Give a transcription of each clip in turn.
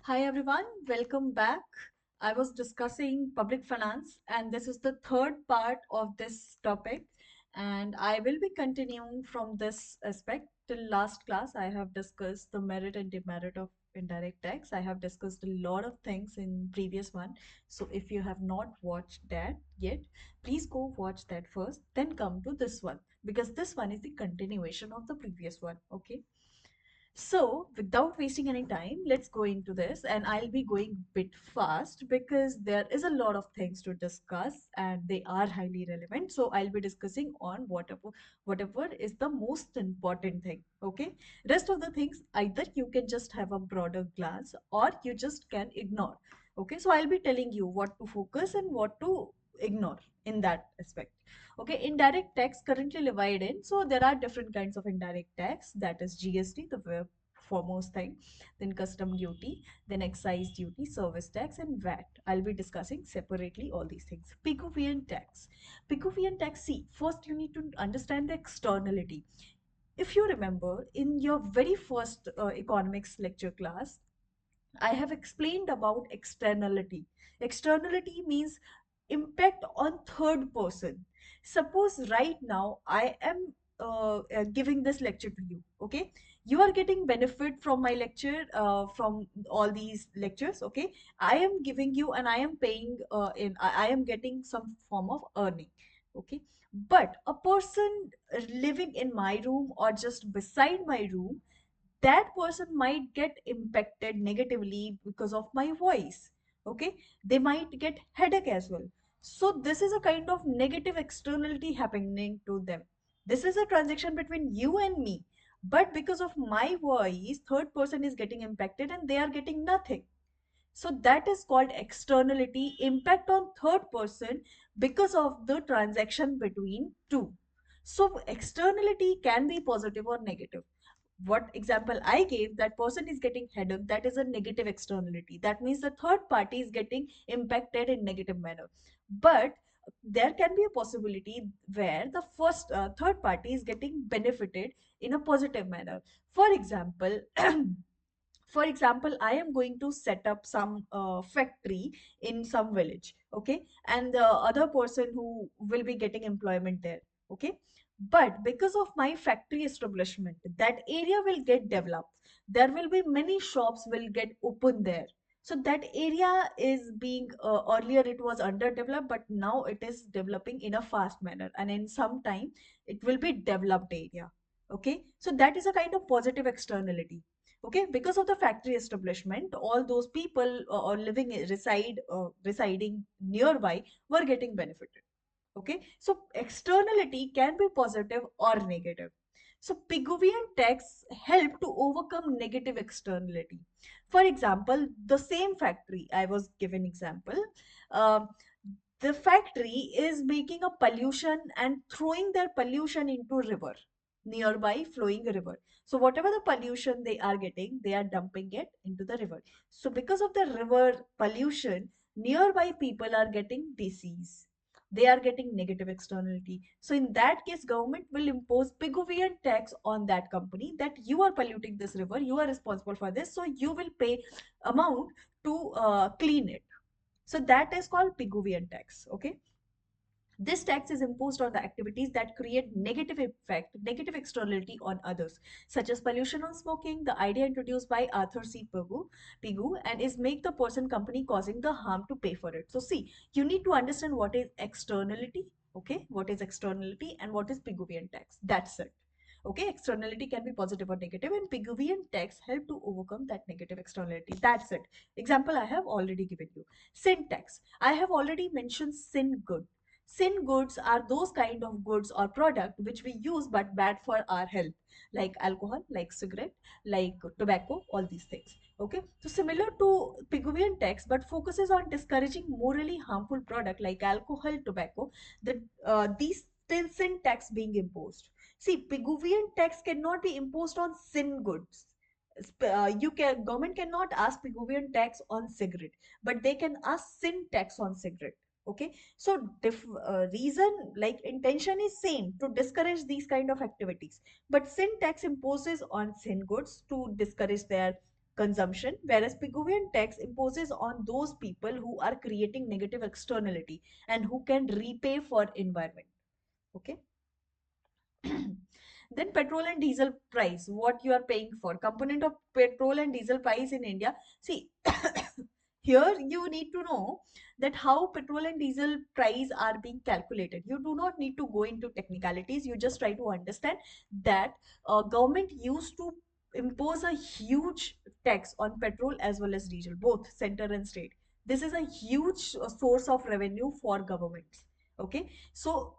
Hi everyone, welcome back. I was discussing public finance, and this is the third part of this topic. And I will be continuing from this aspect. Till last class, I have discussed the merit and demerit of indirect tax. I have discussed a lot of things in previous one. So if you have not watched that yet, please go watch that first, then come to this one because this one is the continuation of the previous one. Okay. So, without wasting any time, let's go into this. And I'll be going a bit fast because there is a lot of things to discuss and they are highly relevant. So, I'll be discussing on whatever is the most important thing. Okay. Rest of the things, either you can just have a broader glance or you just can ignore. Okay. So, I'll be telling you what to focus and what to ignore in that aspect. Okay, indirect tax currently levied in. So there are different kinds of indirect tax. That is GST, the foremost thing, then custom duty, then excise duty, service tax, and VAT. I'll be discussing separately all these things. Pigouvian tax. Pigouvian tax. See, first you need to understand the externality. If you remember, in your very first economics lecture class, I have explained about externality. Externality means impact on third person. Suppose right now I am giving this lecture to you. Okay, you are getting benefit from my lecture, from all these lectures. Okay, I am giving you and I am paying. I am getting some form of earning. Okay, but a person living in my room or just beside my room, that person might get impacted negatively because of my voice. Okay, they might get headache as well. So this is a kind of negative externality happening to them. This is a transaction between you and me, but because of my voice, third person is getting impacted and they are getting nothing. So that is called externality, impact on third person because of the transaction between two. So externality can be positive or negative. What example I gave, that person is getting headache, that is a negative externality. That means the third party is getting impacted in negative manner. But there can be a possibility where the third party is getting benefited in a positive manner. For example, for example, I am going to set up some factory in some village. Okay, and the other person who will be getting employment there. Okay, but because of my factory establishment, that area will get developed. There will be many shops will get open there. So that area is being, earlier it was underdeveloped, but now it is developing in a fast manner, and in some time it will be developed area. Okay, so that is a kind of positive externality. Okay, because of the factory establishment, all those people or residing nearby were getting benefited. Okay, so externality can be positive or negative. So Pigouvian tax help to overcome negative externality. For example, the same factory I was given example, uh, the factory is making a pollution and throwing their pollution into river, nearby flowing river. So whatever the pollution they are getting, they are dumping it into the river. So because of the river pollution, nearby people are getting disease, they are getting negative externality. So in that case, government will impose Pigouvian tax on that company, that you are polluting this river, you are responsible for this, so you will pay amount to clean it. So that is called Pigouvian tax. Okay, this tax is imposed on the activities that create negative effect, negative externality on others, such as pollution on smoking. The idea introduced by Arthur C. Pigou, and is make the person company causing the harm to pay for it. So see, you need to understand what is externality. Okay, what is externality and what is Pigouvian tax. That's it. Okay, externality can be positive or negative, and Pigouvian tax help to overcome that negative externality. That's it. Example I have already given you. Sin tax. I have already mentioned sin good. Sin goods are those kind of goods or product which we use but bad for our health, like alcohol, like cigarette, like tobacco, all these things. Okay, so similar to Pigouvian tax, but focuses on discouraging morally harmful product like alcohol, tobacco. These still sin tax being imposed. See, Pigouvian tax cannot be imposed on sin goods. Government cannot ask Pigouvian tax on cigarette, but they can ask sin tax on cigarette. Okay, so reason, like intention is same, to discourage these kind of activities, but sin tax imposes on sin goods to discourage their consumption, whereas Pigouvian tax imposes on those people who are creating negative externality and who can repay for environment. Okay. Then petrol and diesel price, what you are paying for. Component of petrol and diesel price in India. See, here you need to know that how petrol and diesel price are being calculated. You do not need to go into technicalities. You just try to understand that government used to impose a huge tax on petrol as well as diesel, both center and state. This is a huge source of revenue for governments. Okay, so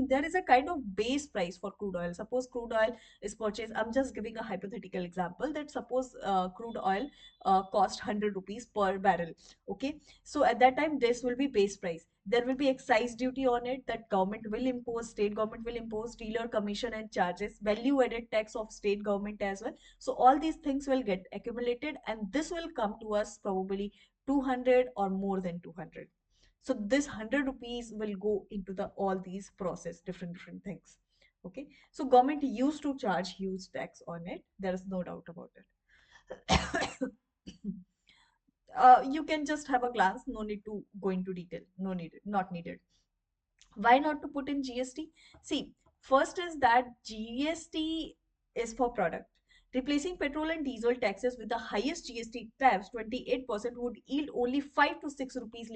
there is a kind of base price for crude oil. Suppose crude oil is purchased, I'm just giving a hypothetical example, that suppose crude oil cost 100 rupees per barrel. Okay, so at that time this will be base price. There will be excise duty on it that government will impose, state government will impose, dealer commission and charges, value added tax of state government as well. So all these things will get accumulated and this will come to us probably 200 or more than 200. So this 100 rupees will go into the all these process, different things. Okay, so government used to charge huge tax on it, there is no doubt about it. You can just have a glance, no need to go into detail, no need, not needed. Why not to put in GST? See, first is that GST is for product. Replacing petrol and diesel taxes with the highest GST tariffs, 28%, would yield only 5 to 6 rupees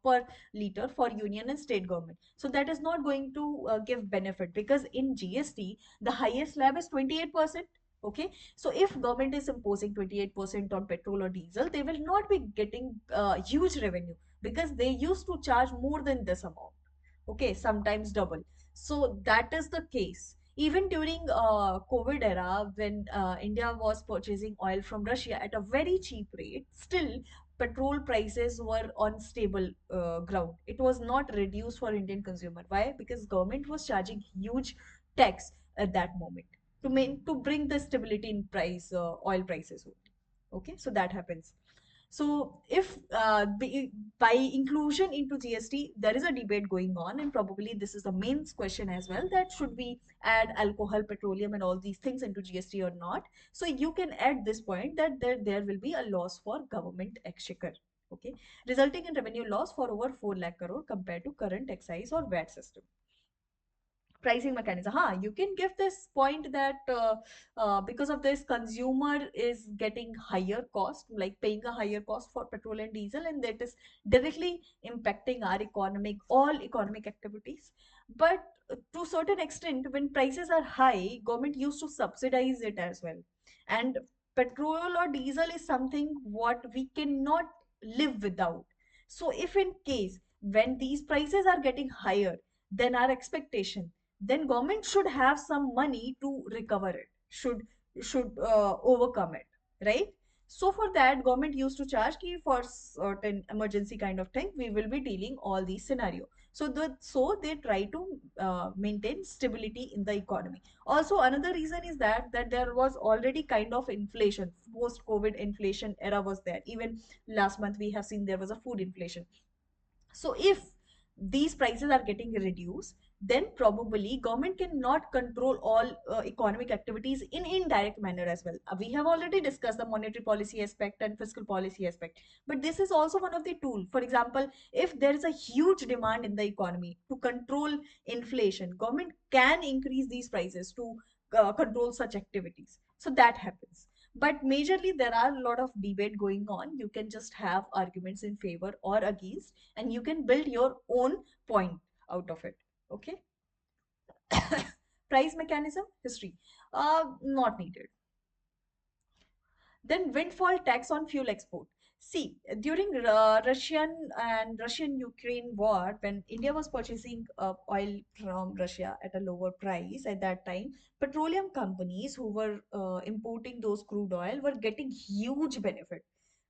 per liter for union and state government. So that is not going to give benefit, because in GST, the highest slab is 28%. Okay, so if government is imposing 28% on petrol or diesel, they will not be getting huge revenue, because they used to charge more than this amount. Okay, sometimes double. So that is the case. Even during COVID era, when India was purchasing oil from Russia at a very cheap rate, still petrol prices were on stable ground. It was not reduced for Indian consumer. Why? Because government was charging huge tax at that moment to bring the stability in price, oil prices only. Okay, so that happens. So if by inclusion into GST, there is a debate going on, and probably this is the main question as well, that should we add alcohol, petroleum, and all these things into GST or not? So you can add this point that there will be a loss for government exchequer. Okay, resulting in revenue loss for over 4 lakh crore compared to current excise or VAT system. Pricing mechanism, you can give this point that because of this, consumer is getting higher cost, like paying a higher cost for petrol and diesel, and that is directly impacting our all economic activities. But to certain extent, when prices are high, government used to subsidize it as well. And petrol or diesel is something what we cannot live without. So if in case when these prices are getting higher than our expectation, then government should have some money to recover it, should overcome it, right? So for that, government used to charge ki for certain emergency kind of thing, we will be dealing all these scenario. So they try to maintain stability in the economy. Also, another reason is that there was already kind of inflation, post COVID inflation era was there. Even last month we have seen there was a food inflation. So if these prices are getting reduced, then probably government cannot control all economic activities in indirect manner as well. We have already discussed the monetary policy aspect and fiscal policy aspect, but this is also one of the tool. For example, if there is a huge demand in the economy, to control inflation, government can increase these prices to control such activities. So that happens. But majorly there are a lot of debate going on. You can just have arguments in favor or against, and you can build your own point out of it. Okay. Price mechanism history, not needed. Then windfall tax on fuel export. See, during Russian-Ukraine war, when India was purchasing oil from Russia at a lower price at that time, petroleum companies who were importing those crude oil were getting huge benefit,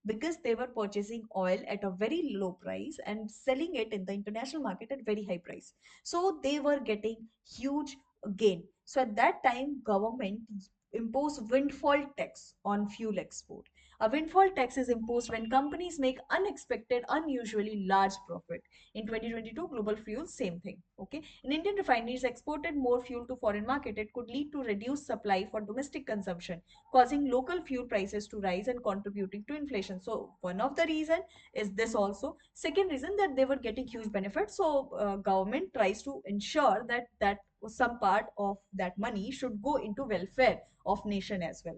because they were purchasing oil at a very low price and selling it in the international market at very high price. So they were getting huge gain. So at that time, government imposed windfall tax on fuel export. A windfall tax is imposed when companies make unexpected, unusually large profit. In 2022, global fuel, same thing. Okay. In Indian refineries exported more fuel to foreign market, it could lead to reduced supply for domestic consumption, causing local fuel prices to rise and contributing to inflation. So one of the reason is this also. Second reason, that they were getting huge benefits. So government tries to ensure that some part of that money should go into welfare of nation as well.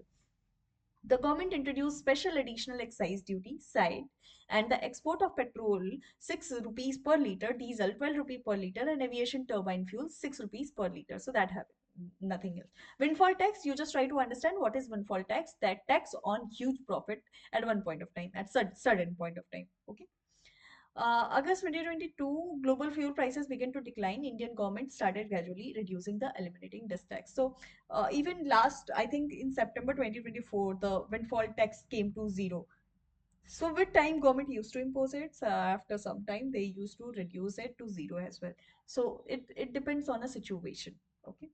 The government introduced special additional excise duty side, and the export of petrol 6 rupees per liter, diesel 12 rupees per liter, and aviation turbine fuel 6 rupees per liter. So that happened, nothing else. Windfall tax, you just try to understand what is windfall tax. That tax on huge profit at one point of time, at certain point of time. Okay. August 2022, global fuel prices began to decline. Indian government started gradually reducing the eliminating this tax. So even last, I think in September 2024, the windfall tax came to zero. So with time, government used to impose it. After some time, they used to reduce it to zero as well. So it depends on a situation. Okay.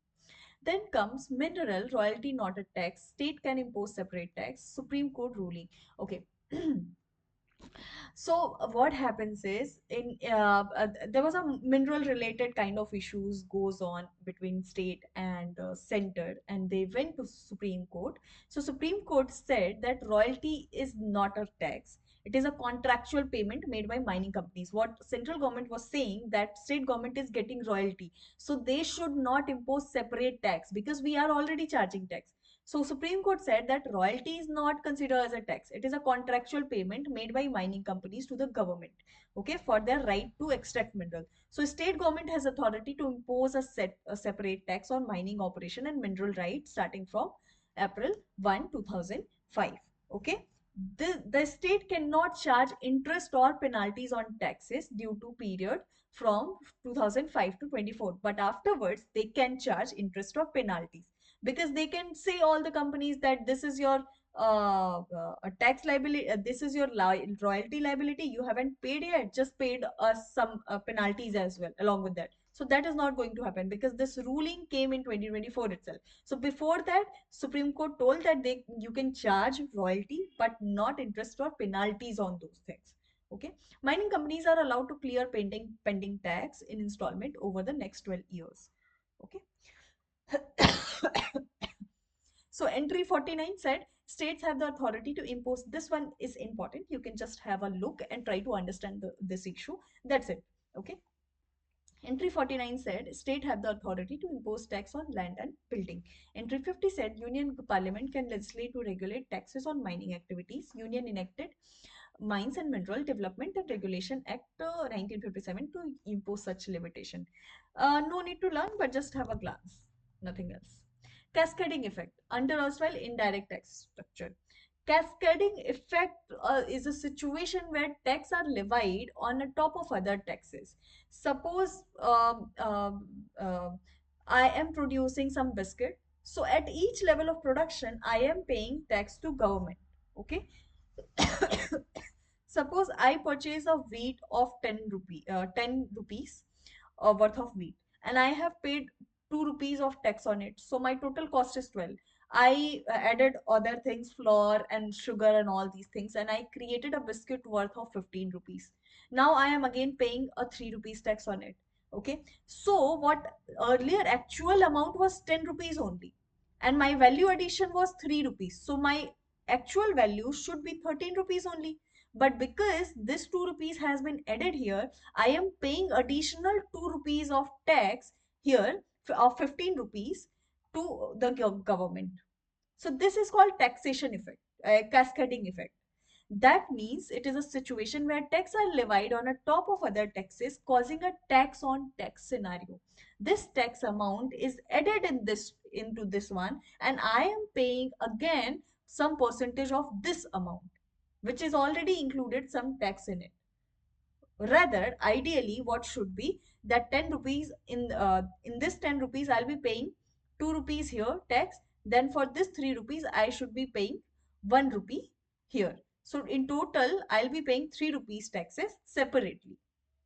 Then comes mineral royalty, not a tax. State can impose separate tax. Supreme Court ruling. Okay. So what happens is there was a mineral related kind of issues goes on between state and center, and they went to Supreme Court. So Supreme Court said that royalty is not a tax. It is a contractual payment made by mining companies. What central government was saying, that state government is getting royalty, so they should not impose separate tax because we are already charging tax. So Supreme Court said that royalty is not considered as a tax. It is a contractual payment made by mining companies to the government, okay, for their right to extract mineral. So state government has authority to impose a separate tax on mining operation and mineral rights starting from April 1, 2005. Okay. The state cannot charge interest or penalties on taxes due to period from 2005 to 24, but afterwards they can charge interest or penalties, because they can say all the companies that this is your tax liability, this is your royalty liability, you haven't paid yet, just paid us some penalties as well along with that. So that is not going to happen because this ruling came in 2024 itself. So before that, Supreme Court told that you can charge royalty but not interest or penalties on those things. Okay. Mining companies are allowed to clear pending tax in installment over the next 12 years. Okay. So entry 49 said states have the authority to impose. This one is important. You can just have a look and try to understand this issue. That's it. Okay. Entry 49 said state have the authority to impose tax on land and building. Entry 50 said union parliament can legislate to regulate taxes on mining activities. Union enacted Mines and Mineral Development and Regulation Act 1957 to impose such limitation. No need to learn, but just have a glance. Nothing else. Cascading effect under erstwhile indirect tax structure. Cascading effect is a situation where tax are levied on the top of other taxes. Suppose I am producing some biscuit. So at each level of production, I am paying tax to government. Okay. Suppose I purchase a wheat of 10 rupees worth of wheat, and I have paid 2 rupees of tax on it. So my total cost is 12. I added other things, flour and sugar and all these things, and I created a biscuit worth of 15 rupees. Now I am again paying a 3 rupees tax on it. Okay. So what earlier actual amount was 10 rupees only, and my value addition was 3 rupees. So my actual value should be 13 rupees only, but because this 2 rupees has been added here, I am paying additional 2 rupees of tax here of 15 rupees to the government. So this is called taxation effect, cascading effect. That means it is a situation where tax are levied on a top of other taxes, causing a tax on tax scenario. This tax amount is added into this one, and I am paying again some percentage of this amount, which is already included some tax in it. Rather, ideally, what should be that 10 rupees in this 10 rupees, I'll be paying 2 rupees here tax. Then for this 3 rupees, I should be paying 1 rupee here. So in total, I'll be paying 3 rupees taxes separately.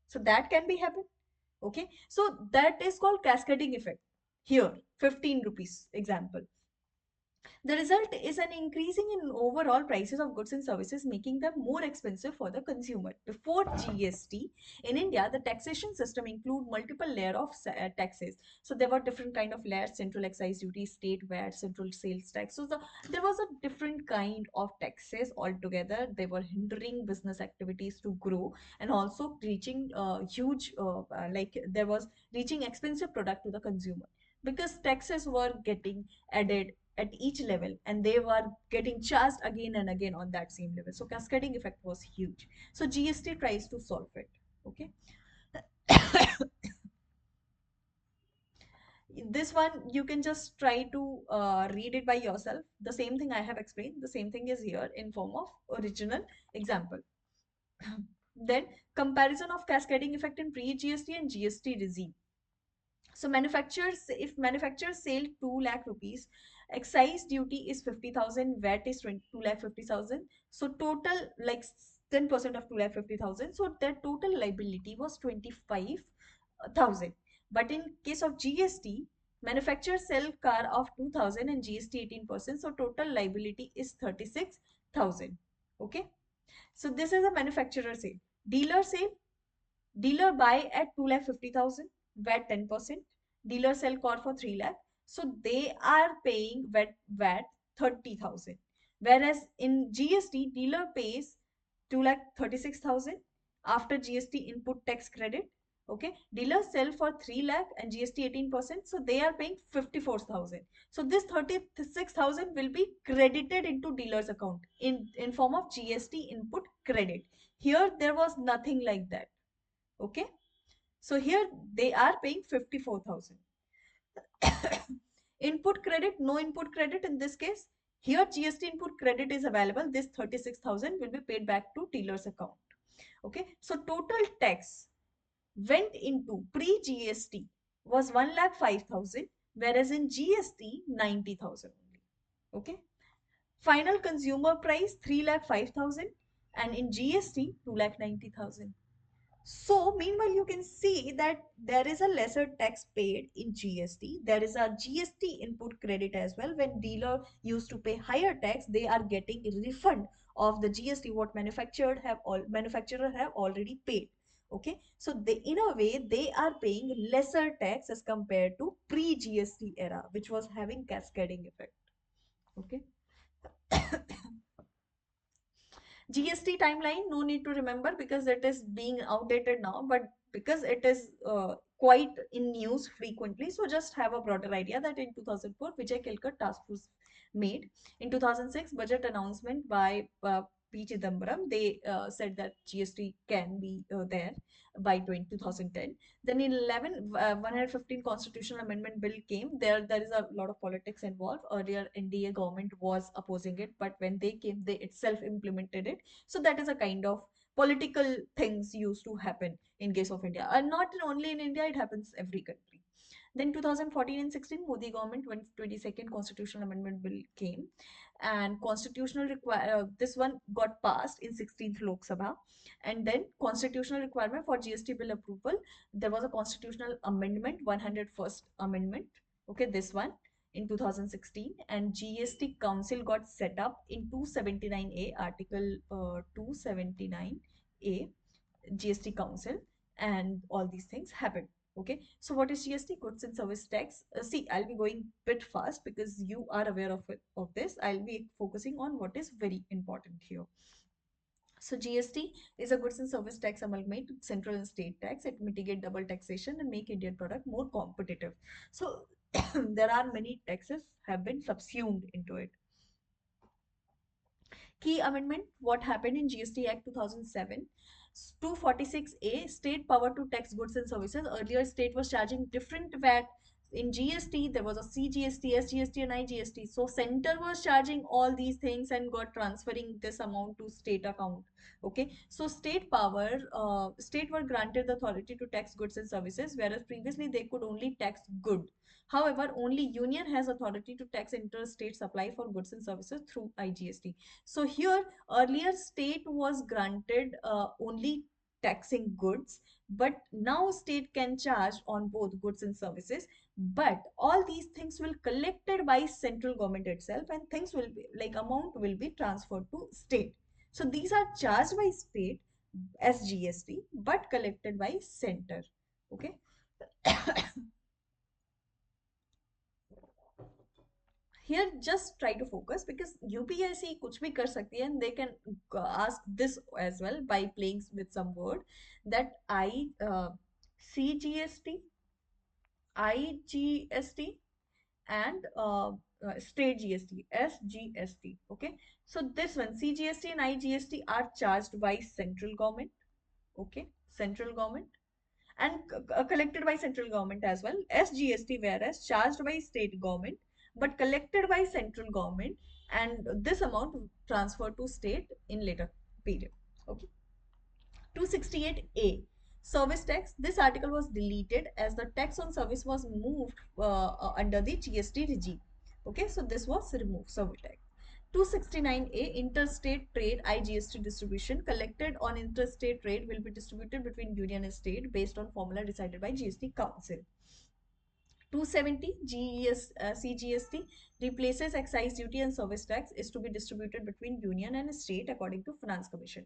So that can be happen. Okay. So that is called cascading effect. Here, 15 rupees example. The result is an increasing in overall prices of goods and services, making them more expensive for the consumer. Before GST, in India, the taxation system include multiple layer of taxes. So there were different kind of layers: central excise duty, state VAT, central sales tax. So there was a different kind of taxes altogether. They were hindering business activities to grow and also reaching huge, like there was reaching expensive product to the consumer because taxes were getting added at each level and they were getting charged again and again on that same level. So cascading effect was huge. So GST tries to solve it. Okay. This one you can just try to read it by yourself. The same thing I have explained, the same thing is here in form of original example. Then comparison of cascading effect in pre-GST and GST regime. So manufacturers, if manufacturers sell 2 lakh rupees, excise duty is 50,000, VAT is 2 lakh 50,000. So total like 10% of 2 lakh 50,000. So their total liability was 25,000. But in case of GST, manufacturers sell car of 2,000 and GST 18%. So total liability is 36,000. Okay. So this is a manufacturer sale. Dealer sale, dealer buy at 2 lakh 50,000, VAT 10%. Dealer sell car for 3 lakh. So they are paying VAT 30,000. Whereas in GST, dealer pays 2 lakh 36,000 after GST input tax credit. Okay, dealers sell for 3 lakh and GST 18%. So they are paying 54,000. So this 36,000 will be credited into dealer's account in form of GST input credit. Here there was nothing like that. Okay, so here they are paying 54,000. Input credit, no input credit in this case. Here GST input credit is available. This 36,000 will be paid back to dealer's account. Okay, so total tax went into pre-GST was 1 lakh 5,000, whereas in GST 90,000 only. Okay, final consumer price 3 lakh 5,000 and in GST 2 lakh 90,000. So, meanwhile, you can see that there is a lesser tax paid in GST. There is a GST input credit as well. When dealer used to pay higher tax, they are getting a refund of the GST what manufacturer have already paid. Okay, so they in a way they are paying lesser tax as compared to pre-GST era, which was having cascading effect. Okay. GST timeline, no need to remember because it is being outdated now, but because it is quite in news frequently, so just have a broader idea that in 2004, Vijay Kelkar task force made. In 2006, budget announcement by P. Chidambaram, they said that GST can be there by 2010. Then in 115 constitutional amendment bill came. There is a lot of politics involved. Earlier, NDA government was opposing it, but when they came, they itself implemented it. So that is a kind of political things used to happen in case of India, and not only in India, it happens every country. Then 2014 and 16, Modi government 22nd constitutional amendment bill came, and constitutional this one got passed in 16th Lok Sabha, and then constitutional requirement for GST bill approval. There was a constitutional amendment, 101st amendment. Okay, this one in 2016, and GST Council got set up in 279A, Article 279A, GST Council, and all these things happened. Okay, so what is GST? Goods and service tax. See, I'll be going bit fast because you are aware of it, of this. I'll be focusing on what is very important here. So GST is a goods and service tax amalgamate with central and state tax. It mitigate double taxation and make Indian product more competitive. So there are many taxes have been subsumed into it. Key amendment, what happened in GST Act 2007. 246A, state power to tax goods and services. Earlier, state was charging different VAT. In GST, there was a CGST, SGST, and IGST. So, center was charging all these things and got transferring this amount to state account. Okay, so state were granted the authority to tax goods and services, whereas previously they could only tax good. However, only union has authority to tax interstate supply for goods and services through IGST. So here, earlier state was granted only taxing goods, but now state can charge on both goods and services. But all these things will collected by central government itself, and things will be like amount will be transferred to state. So these are charged by state as GST but collected by center. Okay. Here just try to focus because UPSC कुछ भी कर सकती है, and they can ask this as well by playing with some word that CGST, IGST, and state GST, SGST. Okay, so this one CGST and IGST are charged by central government. Okay, central government, and collected by central government as well. SGST, whereas charged by state government but collected by central government, and this amount transferred to state in later period. Okay. 268A, service tax. This article was deleted as the tax on service was moved under the GST regime. Okay, so this was removed, service tax. 269A, interstate trade, IGST distribution. Collected on interstate trade will be distributed between union and state based on formula decided by GST Council. 270 CGST replaces excise duty and service tax, is to be distributed between union and state according to Finance Commission.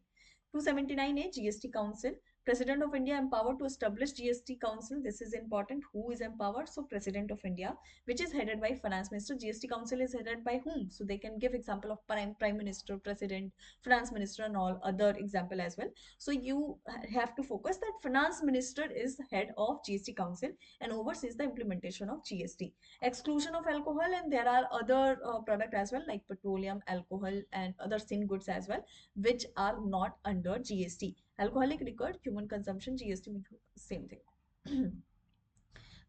279A, GST Council. President of India empowered to establish GST Council. This is important. Who is empowered? So President of India, which is headed by Finance Minister. GST Council is headed by whom? So they can give example of Prime Minister, President, Finance Minister, and all other example as well. So you have to focus that Finance Minister is head of GST Council and oversees the implementation of GST. Exclusion of alcohol, and there are other product as well like petroleum, alcohol, and other sin goods as well, which are not under GST. Alcoholic liquor, human consumption, GST, same thing.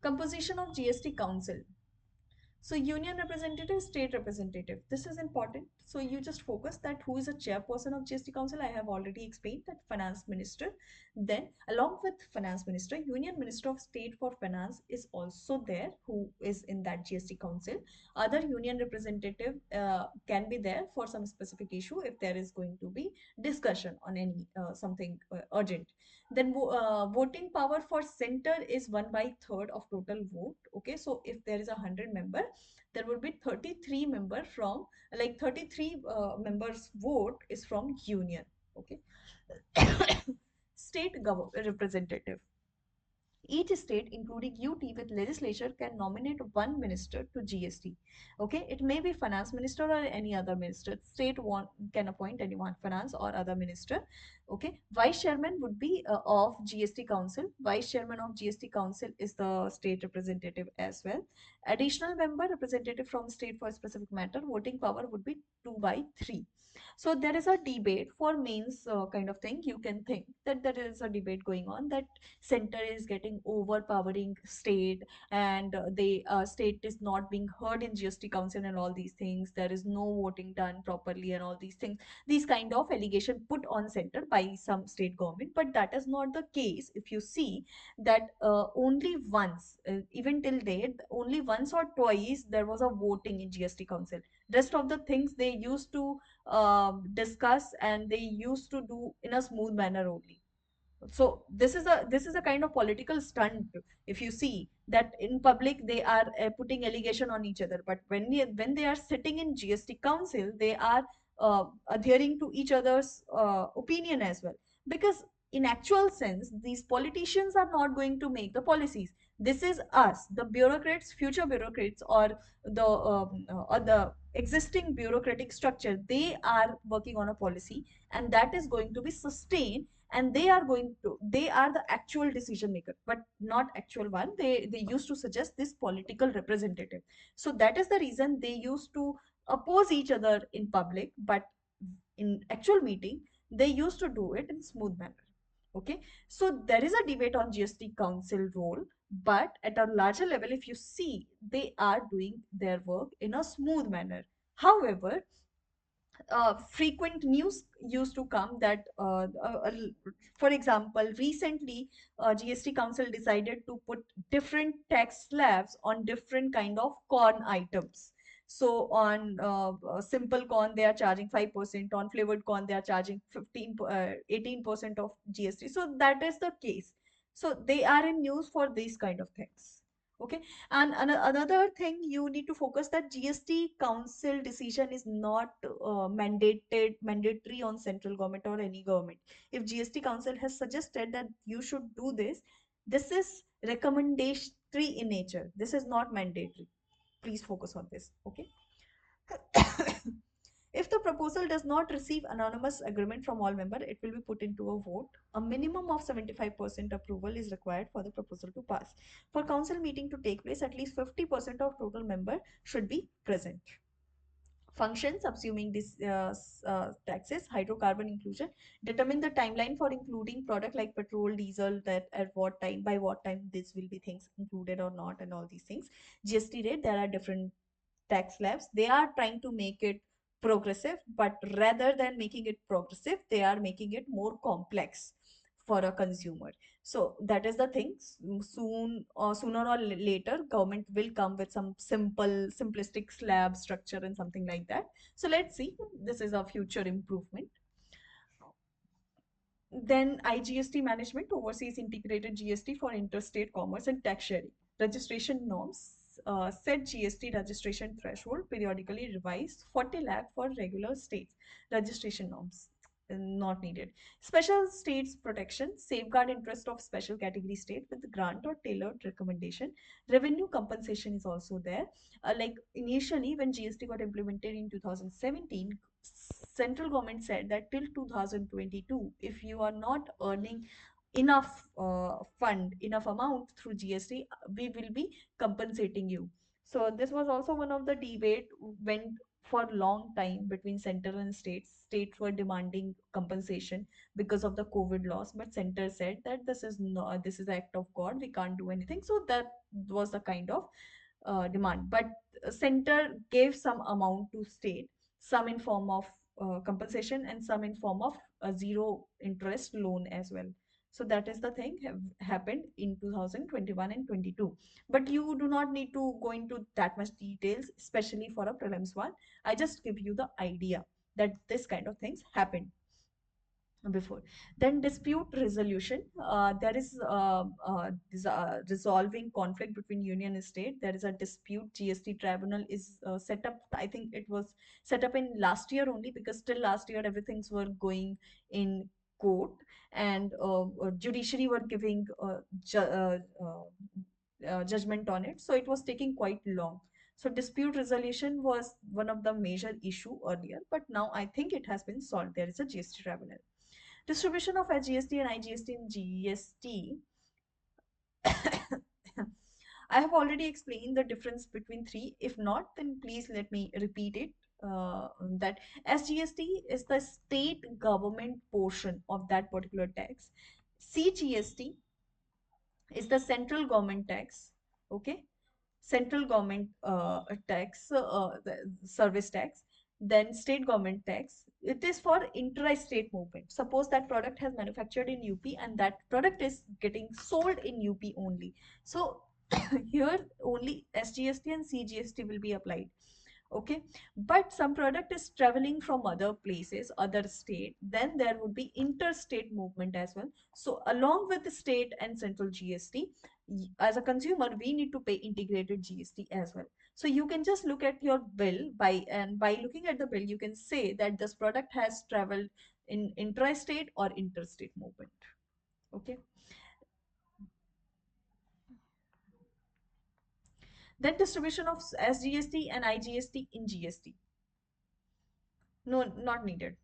Composition of GST Council. So union representative, state representative. This is important. So you just focus that who is a chairperson of GST Council. I have already explained that finance minister. Then along with finance minister, union minister of state for finance is also there, who is in that GST Council. Other union representative can be there for some specific issue if there is going to be discussion on any something urgent. Then voting power for center is 1/3 of total vote. Okay, so if there is 100 member, there would be 33 member from, like 33 members vote is from union. Okay. State representative. Each state, including UT with legislature, can nominate one minister to GST. Okay, it may be finance minister or any other minister. State can appoint anyone, finance or other minister. Okay, vice chairman would be of GST Council. Vice chairman of GST Council is the state representative as well. Additional member representative from state for a specific matter. Voting power would be 2/3. So there is a debate for mains kind of thing. You can think that there is a debate going on that center is getting overpowering state, and the state is not being heard in GST Council and all these things. There is no voting done properly and all these things. These kind of allegation put on center by some state government, but that is not the case. If you see that only once, even till date, only once or twice there was a voting in GST Council. Rest of the things they used to discuss and they used to do in a smooth manner only. So this is a kind of political stunt. If you see that in public they are putting allegation on each other, but when they are sitting in GST Council, they are adhering to each other's opinion as well, because in actual sense these politicians are not going to make the policies. This is us, the bureaucrats, future bureaucrats, or the existing bureaucratic structure. They are working on a policy, and that is going to be sustained, and they are the actual decision maker, but not actual one. They used to suggest this political representative. So that is the reason they used to oppose each other in public, but in actual meeting they used to do it in smooth manner. Okay, so there is a debate on GST Council role, but at a larger level, if you see, they are doing their work in a smooth manner. However, frequent news used to come that, for example, recently GST Council decided to put different tax slabs on different kind of corn items. So on simple corn, they are charging 5%. On flavored corn, they are charging 18% of GST. So that is the case. So they are in news for these kind of things. Okay, and another thing you need to focus that GST Council decision is not mandatory on central government or any government. If GST Council has suggested that you should do this, this is recommendatory in nature. This is not mandatory. Please focus on this. Okay. If the proposal does not receive anonymous agreement from all members, it will be put into a vote. A minimum of 75% approval is required for the proposal to pass. For council meeting to take place, at least 50% of total member should be present. Functions subsuming this taxes, hydrocarbon inclusion, determine the timeline for including product like petrol, diesel, that at what time, by what time this will be things included or not, and all these things. GST rate, there are different tax slabs. They are trying to make it progressive, but rather than making it progressive, they are making it more complex for a consumer. So that is the thing. Sooner or later, government will come with some simplistic slab structure and something like that. So let's see. This is a future improvement. Then IGST management oversees integrated GST for interstate commerce and tax sharing. Registration norms set GST registration threshold periodically revised 40 lakh for regular states. Registration norms not needed. Special states protection safeguard interest of special category state with grant or tailored recommendation. Revenue compensation is also there. Like initially when GST got implemented in 2017, central government said that till 2022, if you are not earning enough enough amount through GST, we will be compensating you. So this was also one of the debate went for long time between center and states. States were demanding compensation because of the COVID loss, but center said that this is no, this is act of God. We can't do anything. So that was the kind of demand. But center gave some amount to state, some in form of compensation and some in form of a zero interest loan as well. So that is the thing have happened in 2021 and 22. But you do not need to go into that much details, especially for a prelims one. I just give you the idea that this kind of things happen before. Then dispute resolution, there is resolving conflict between union and state. There is a dispute GST tribunal is set up. I think it was set up in last year only, because till last year everything's were going in court, and judiciary were giving judgment on it, so it was taking quite long. So dispute resolution was one of the major issue earlier, but now I think it has been solved. There is a GST tribunal. Distribution of GST and IGST in GST. I have already explained the difference between three. If not, then please let me repeat it. That SGST is the state government portion of that particular tax. CGST is the central government tax. Okay, central government tax, the service tax. Then state government tax, it is for intra-state movement. Suppose that product has manufactured in UP and that product is getting sold in UP only. So here only SGST and CGST will be applied. Okay, but some product is traveling from other places, other state, then there would be interstate movement as well. So along with the state and central GST, as a consumer we need to pay integrated GST as well. So you can just look at your bill, by looking at the bill you can say that this product has traveled in intrastate or interstate movement. Okay, then distribution of SGST and IGST in GST, no, not needed.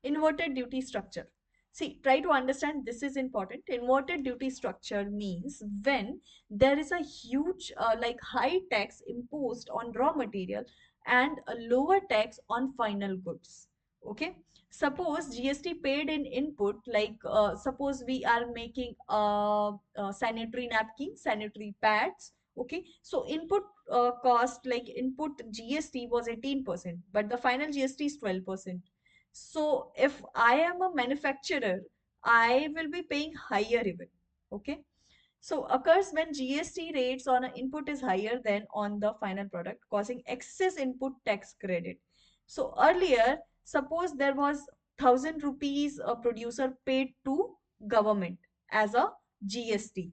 Inverted duty structure. See, try to understand, this is important. Inverted duty structure means when there is a huge, like high tax imposed on raw material and a lower tax on final goods. Okay. Suppose GST paid in input, like suppose we are making sanitary napkins, sanitary pads. Okay. So input cost, like input GST was 18%, but the final GST is 12%. So if I am a manufacturer, I will be paying higher even. Okay. So occurs when GST rates on an input is higher than on the final product, causing excess input tax credit. So earlier, suppose there was 1,000 rupees a producer paid to government as a GST.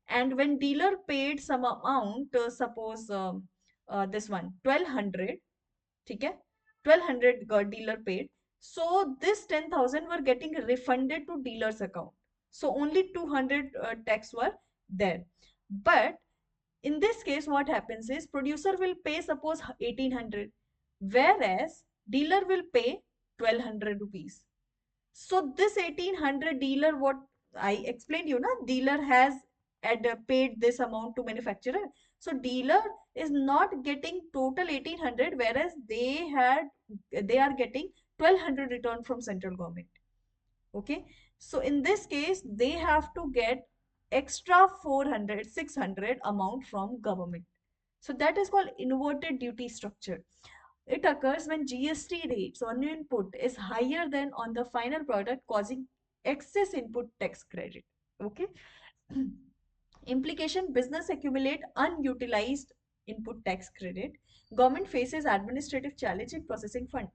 And when dealer paid some amount, suppose this one 1200, ठीक है, 1200 dealer paid, so this 10,000 were getting refunded to dealer's account. So only 200 tax were there. But in this case, what happens is producer will pay suppose 1800, whereas dealer will pay 1200 rupees. So this 1800 dealer, what I explained you, na, dealer has paid this amount to manufacturer. So dealer is not getting total 1800, whereas they are getting 1200 return from central government. Okay, so in this case they have to get extra 400, 600 amount from government. So that is called inverted duty structure. It occurs when GST rates on input is higher than on the final product, causing excess input tax credit. Okay. Implication: business accumulate unutilized input tax credit. Government faces administrative challenge in processing fund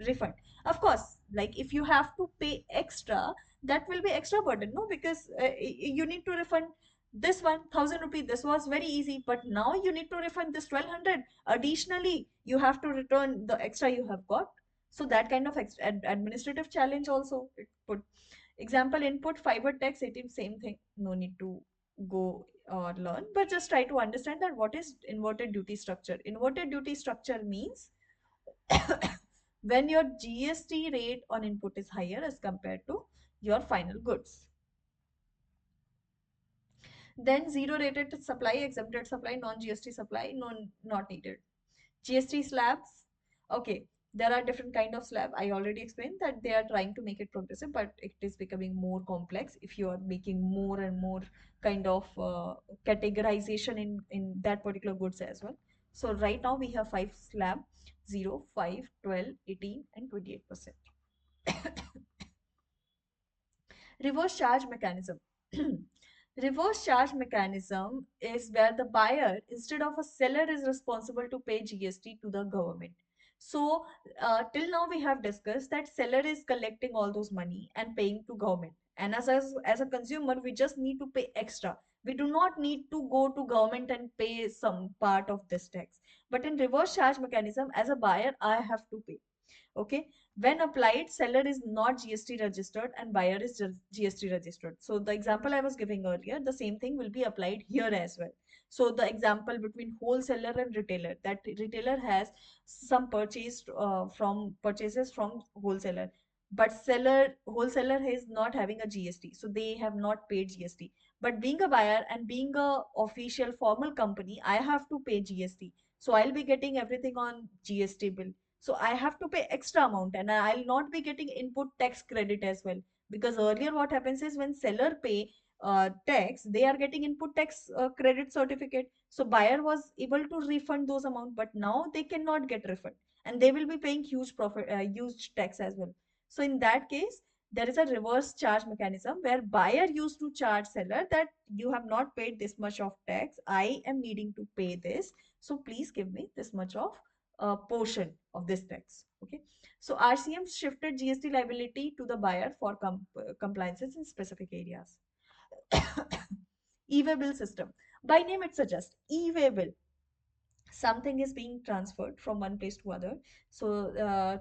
refund. Of course, like if you have to pay extra, that will be extra burden, no? Because you need to refund this 1,000 rupee. This was very easy, but now you need to refund this 1200. Additionally, you have to return the extra you have got. So that kind of administrative challenge also it put. Example: input fiber tax 18, same thing. No need to go or learn, but just try to understand that what is inverted duty structure. Inverted duty structure means when your GST rate on input is higher as compared to your final goods. Then zero rated supply, exempted supply, non GST supply, no, not needed. GST slabs. Okay, there are different kind of slab. I already explained that they are trying to make it progressive, but it is becoming more complex if you are making more and more kind of categorization in that particular goods as well. So right now we have five slab: 0, 5, 12, 18, and 28%. Reverse charge mechanism. Reverse charge mechanism is where the buyer, instead of a seller, is responsible to pay GST to the government. So, till now we have discussed that seller is collecting all those money and paying to government. And as a consumer, we just need to pay extra. We do not need to go to government and pay some part of this tax. But in reverse charge mechanism, as a buyer, I have to pay. Okay, when applied, seller is not GST registered and buyer is GST registered. So the example I was giving earlier, the same thing will be applied here as well. So the example between wholesaler and retailer, that retailer has some purchases from wholesaler, but wholesaler is not having a GST, so they have not paid GST. But being a buyer and being a official formal company, I have to pay GST. So I'll be getting everything on GST bill. So I have to pay extra amount and I'll not be getting input tax credit as well. Because earlier what happens is when seller pay tax, they are getting input tax credit certificate. So buyer was able to refund those amount, but now they cannot get refund and they will be paying huge profit, huge tax as well. So in that case, there is a reverse charge mechanism where buyer used to charge seller that you have not paid this much of tax. I am needing to pay this. So please give me this much of portion of this tax. Okay. So RCM shifted GST liability to the buyer for compliances in specific areas. E-way bill system. By name it suggests e-way bill. Something is being transferred from one place to other. So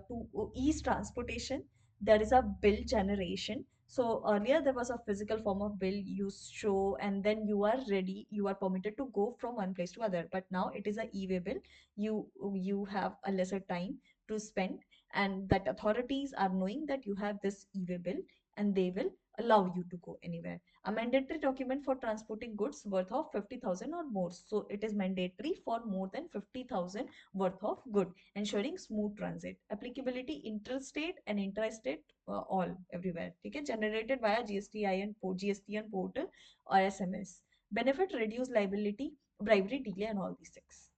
to ease transportation, there is a bill generation. So earlier there was a physical form of bill you show and then you are ready, you are permitted to go from one place to other. But now it is a e-way bill. You have a lesser time to spend, and that authorities are knowing that you have this e-way bill and they will allow you to go anywhere. A mandatory document for transporting goods worth of 50,000 or more. So it is mandatory for more than 50,000 worth of good, ensuring smooth transit. Applicability interstate and intrastate, all everywhere. Okay, generated via GSTIN, GSTN portal or SMS. Benefit: reduce liability, bribery, delay, and all these things.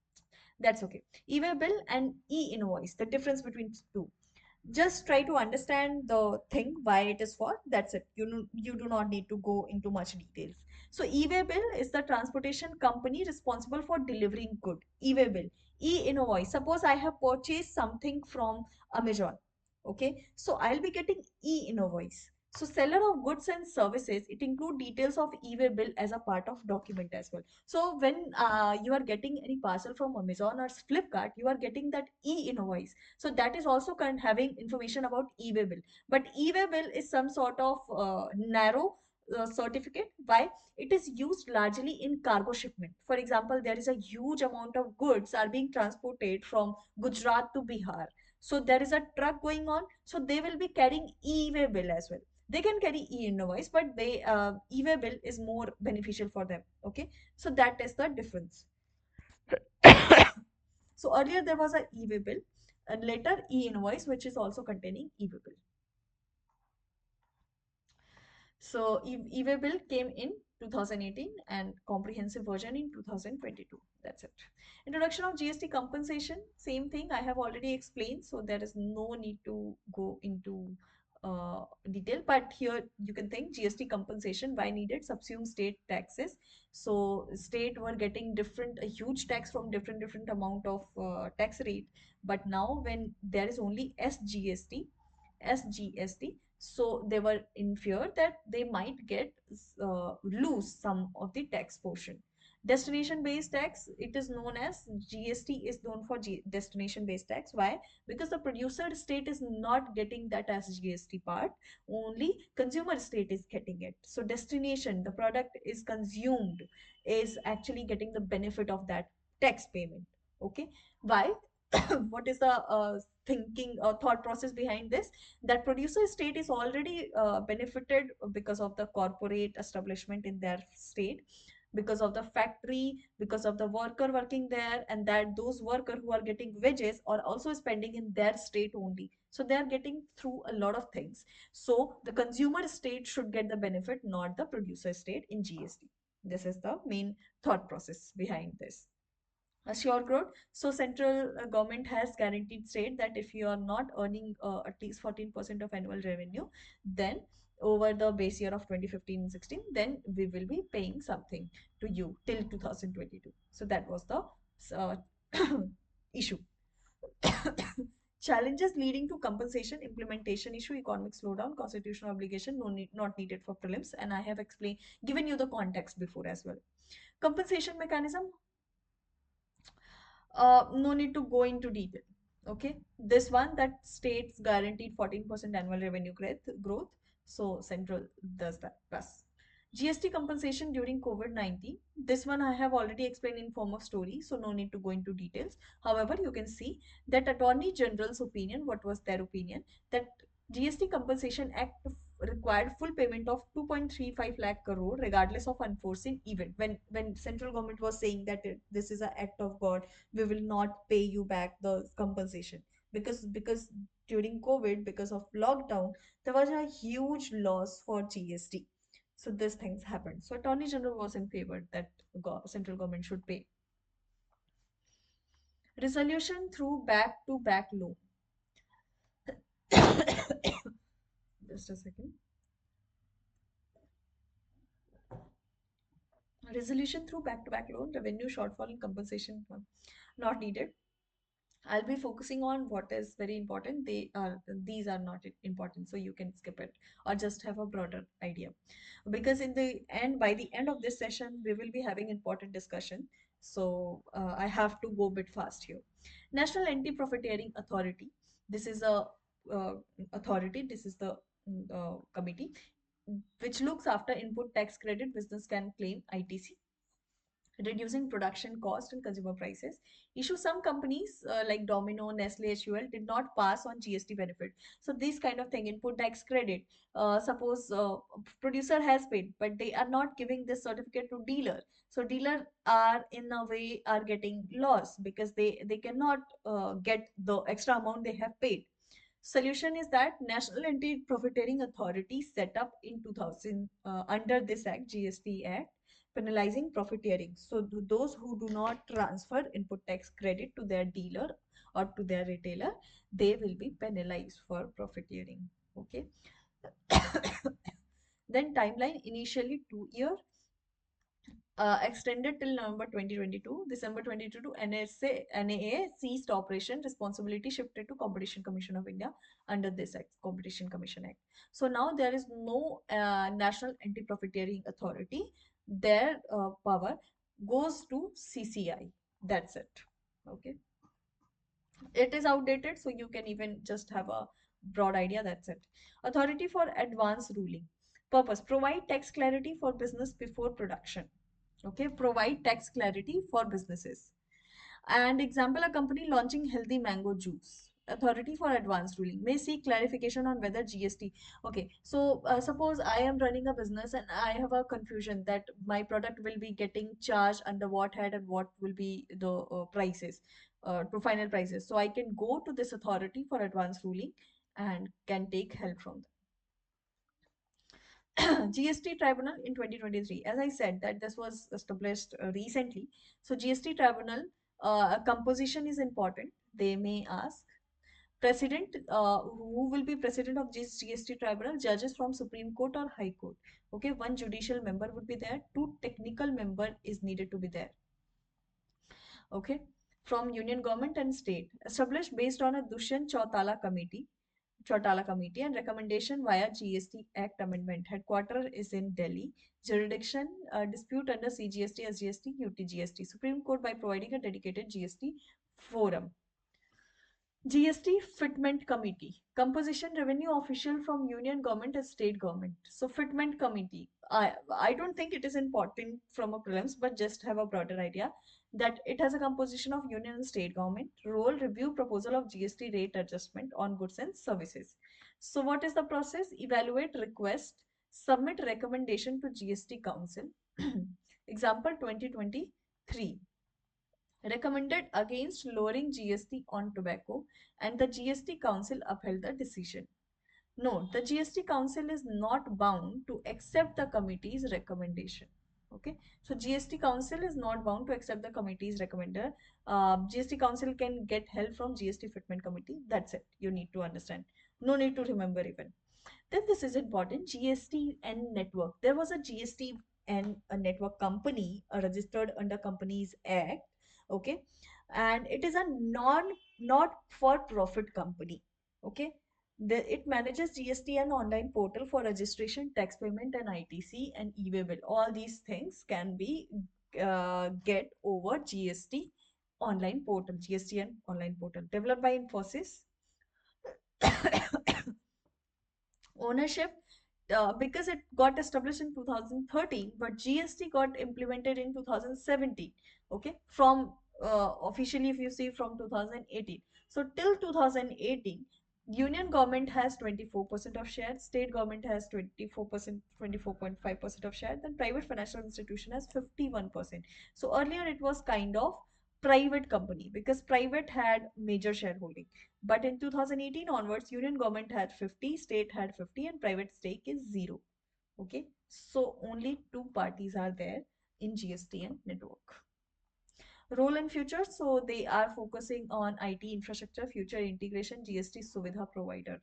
That's okay. E-way bill and e-invoice, the difference between two. Just try to understand the thing why it is for. That's it. You do not need to go into much details. So e-way bill is the transportation company responsible for delivering good. E-way bill. E-invoice, suppose I have purchased something from Amazon. Okay, so I'll be getting e-invoice. So seller of goods and services, it include details of e-way bill as a part of document as well. So when you are getting any parcel from Amazon or Flipkart, you are getting that e-invoice. So that is also having information about e-way bill. But e-way bill is some sort of narrow certificate. Why? It is used largely in cargo shipment. For example, there is a huge amount of goods are being transported from Gujarat to Bihar. So there is a truck going on. So they will be carrying e-way bill as well. They can carry e-invoice, but they e-way bill is more beneficial for them. Okay, so that is the difference. So earlier there was a e-way bill, and later e-invoice, which is also containing e-way bill. So e-way bill came in 2018 and comprehensive version in 2022. That's it. Introduction of GST compensation, same thing I have already explained, so there is no need to go into detail. But here you can think GST compensation, why needed? Subsume state taxes. So state were getting different, a huge tax from different amount of tax rate. But now when there is only SGST, so they were in fear that they might get lose some of the tax portion. Destination based tax, it is known as GST, is known for destination based tax. Why? Because the producer state is not getting that as GST part, only consumer state is getting it. So destination, the product is consumed, is actually getting the benefit of that tax payment. Okay, why? What is the thinking or thought process behind this? That producer state is already benefited because of the corporate establishment in their state, because of the factory, because of the worker working there, and that those worker who are getting wages are also spending in their state only. So they are getting through a lot of things. So the consumer state should get the benefit, not the producer state in GST. This is the main thought process behind this. Assure growth. So central government has guaranteed state that if you are not earning at least 14% of annual revenue, then over the base year of 2015 and 16, then we will be paying something to you till 2022. So that was the uh, issue. Challenges leading to compensation, implementation issue, economic slowdown, constitutional obligation, no need, not needed for prelims, and I have explained, given you the context before as well. Compensation mechanism, no need to go into detail. Okay, this one that states guaranteed 14% annual revenue growth. So central does that. Plus GST compensation during COVID-19. This one I have already explained in form of story, so no need to go into details. However, you can see that Attorney General's opinion, what was their opinion, that GST Compensation Act required full payment of 2.35 lakh crore regardless of unforeseen event. When central government was saying that this is an act of God, we will not pay you back the compensation, because during COVID, because of lockdown, there was a huge loss for GST. So these things happened. So Attorney General was in favor that central government should pay. Resolution through back to back loan. Just a second. Resolution through back to back loan, revenue shortfall and compensation not needed. I'll be focusing on what is very important. These are not important, so you can skip it or just have a broader idea. Because in the end, by the end of this session, we will be having important discussion. So I have to go a bit fast here. National Anti-Profiteering Authority. This is a uh, authority. This is the committee which looks after input tax credit. Business can claim ITC, reducing production cost and consumer prices. Issue, some companies like Domino, Nestle, HUL did not pass on GST benefit. So this kind of thing, input tax credit. Suppose producer has paid, but they are not giving this certificate to dealer. So dealer are in a way are getting loss because they cannot get the extra amount they have paid. Solution is that National Anti-Profiteering Authority set up in 2000 under this act, GST Act, penalizing profiteering. So those who do not transfer input tax credit to their dealer or to their retailer, they will be penalized for profiteering. Okay. Then timeline, initially 2 year, extended till November 2022. December 2022, NAA ceased operation. Responsibility shifted to Competition Commission of India under this Act, Competition Commission Act. So now there is no National Anti-Profiteering Authority. Their power goes to CCI. That's it. Okay. It is outdated, so you can even just have a broad idea. That's it. Authority for advance ruling. Purpose: provide tax clarity for business before production. Okay, provide tax clarity for businesses. And example, a company launching healthy mango juice. Authority for advanced ruling may seek clarification on whether GST. Okay, so suppose I am running a business and I have a confusion that my product will be getting charged under what head and what will be the prices, to final prices. So I can go to this authority for advanced ruling and can take help from them. GST Tribunal in 2023. As I said, that this was established recently. So GST Tribunal composition is important. They may ask president, who will be president of this GST Tribunal? Judges from Supreme Court or High Court. Okay, one judicial member would be there. Two technical member is needed to be there. Okay, from union government and state. Established based on a Dushyant Chautala Committee and recommendation via GST Act amendment. Headquarter is in Delhi. Jurisdiction dispute under CGST, SGST, UTGST. Supreme Court by providing a dedicated GST forum. GST Fitment Committee. Composition revenue official from union government and state government. So Fitment Committee. I don't think it is important from a prelims, but just have a broader idea that it has a composition of union and state government. Role: review proposal of GST rate adjustment on goods and services. So what is the process? Evaluate request, submit recommendation to GST Council. Example 2023 recommended against lowering GST on tobacco, and the GST Council upheld the decision. Note, the GST Council is not bound to accept the committee's recommendation. Okay, so GST Council is not bound to accept the committee's recommender. GST Council can get help from GST Fitment Committee. That's it. You need to understand. No need to remember even. Then this is important. GSTN network. There was a GSTN a network company registered under Companies Act. Okay, and it is a not for profit company. Okay, it manages GSTN online portal for registration, tax payment, and ITC and e-way bill. All these things can be get over GST online portal, GSTN online portal, developed by Infosys. Ownership, because it got established in 2013, but GST got implemented in 2017. Okay, from officially, if you see, from 2018. So till 2018, union government has 24% of share, state government has 24%, 24.5% of share, then private financial institution has 51%. So earlier it was kind of private company because private had major shareholding. But in 2018 onwards, union government had 50, state had 50, and private stake is 0. Okay, so only two parties are there in GSTN network. Role and future, so they are focusing on IT infrastructure, future integration, GST Suvidha provider.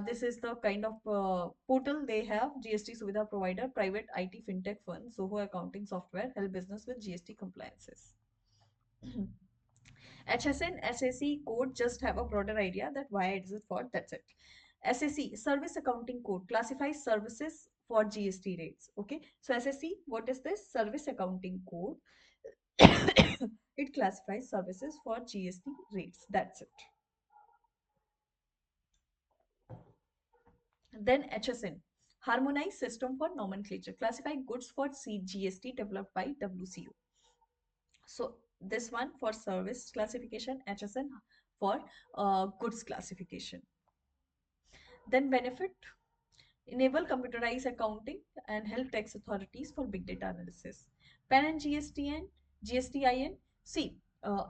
This is the kind of portal they have: GST Suvidha provider, private IT fintech firm, Zoho accounting software, help business with GST compliances. HSN, SAC code, just have a broader idea that why it is for, that's it. SAC, Service Accounting Code, classifies services for GST rates. Okay, so SAC, what is this? Service Accounting Code. It classifies services for GST rates. That's it. Then HSN, Harmonized System for Nomenclature, classify goods for GST, developed by WCO. So this one for service classification, HSN for goods classification. Then benefit, enable computerized accounting and help tax authorities for big data analysis. PAN and GSTN, GSTIN. See,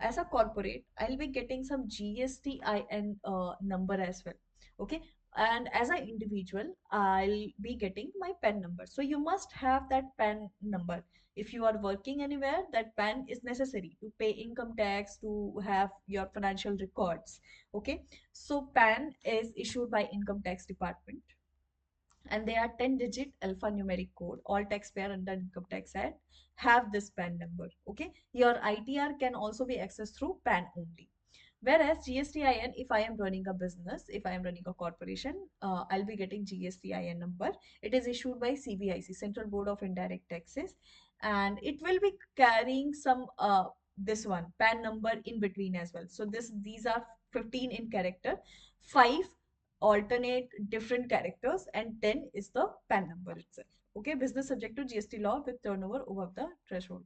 as a corporate, I'll be getting some GSTIN number as well. Okay. And as an individual, I'll be getting my PAN number. So you must have that PAN number. If you are working anywhere, that PAN is necessary to pay income tax, to have your financial records. Okay. So PAN is issued by Income Tax Department. and they are 10-digit alphanumeric code. All taxpayer under Income Tax Act have this PAN number. Okay, your ITR can also be accessed through PAN only. Whereas GSTIN, if I am running a business, if I am running a corporation, I'll be getting GSTIN number. It is issued by CBIC, Central Board of Indirect Taxes, and it will be carrying some this one PAN number in between as well. So these are 15 in character, 5 alternate different characters, and 10 is the PAN number itself. Okay, business subject to GST law with turnover above the threshold.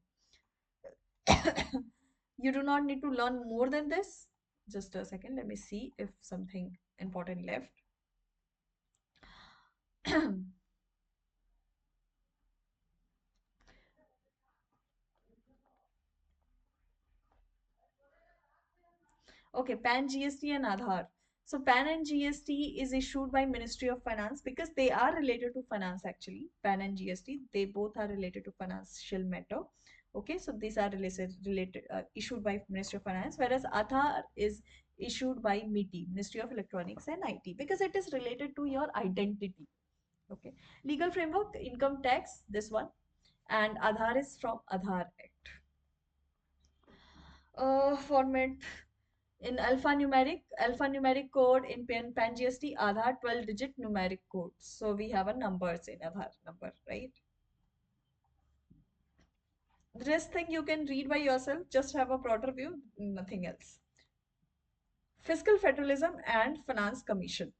You do not need to learn more than this. Just a second, let me see if something important left. Okay, PAN, GST, and Aadhaar. So PAN and GST is issued by Ministry of Finance because they are related to finance actually. PAN and GST, they both are related to financial matter. Okay, so these are issued by Ministry of Finance, whereas Aadhaar is issued by MITI, Ministry of Electronics and IT, because it is related to your identity. Okay, legal framework, income tax, this one, and Aadhaar is from Aadhaar Act. Format in alphanumeric code in PAN GST, Aadhaar 12-digit numeric code. So we have a numbers in Aadhaar number, right? The rest thing you can read by yourself, just have a broader view, nothing else. Fiscal federalism and finance commission.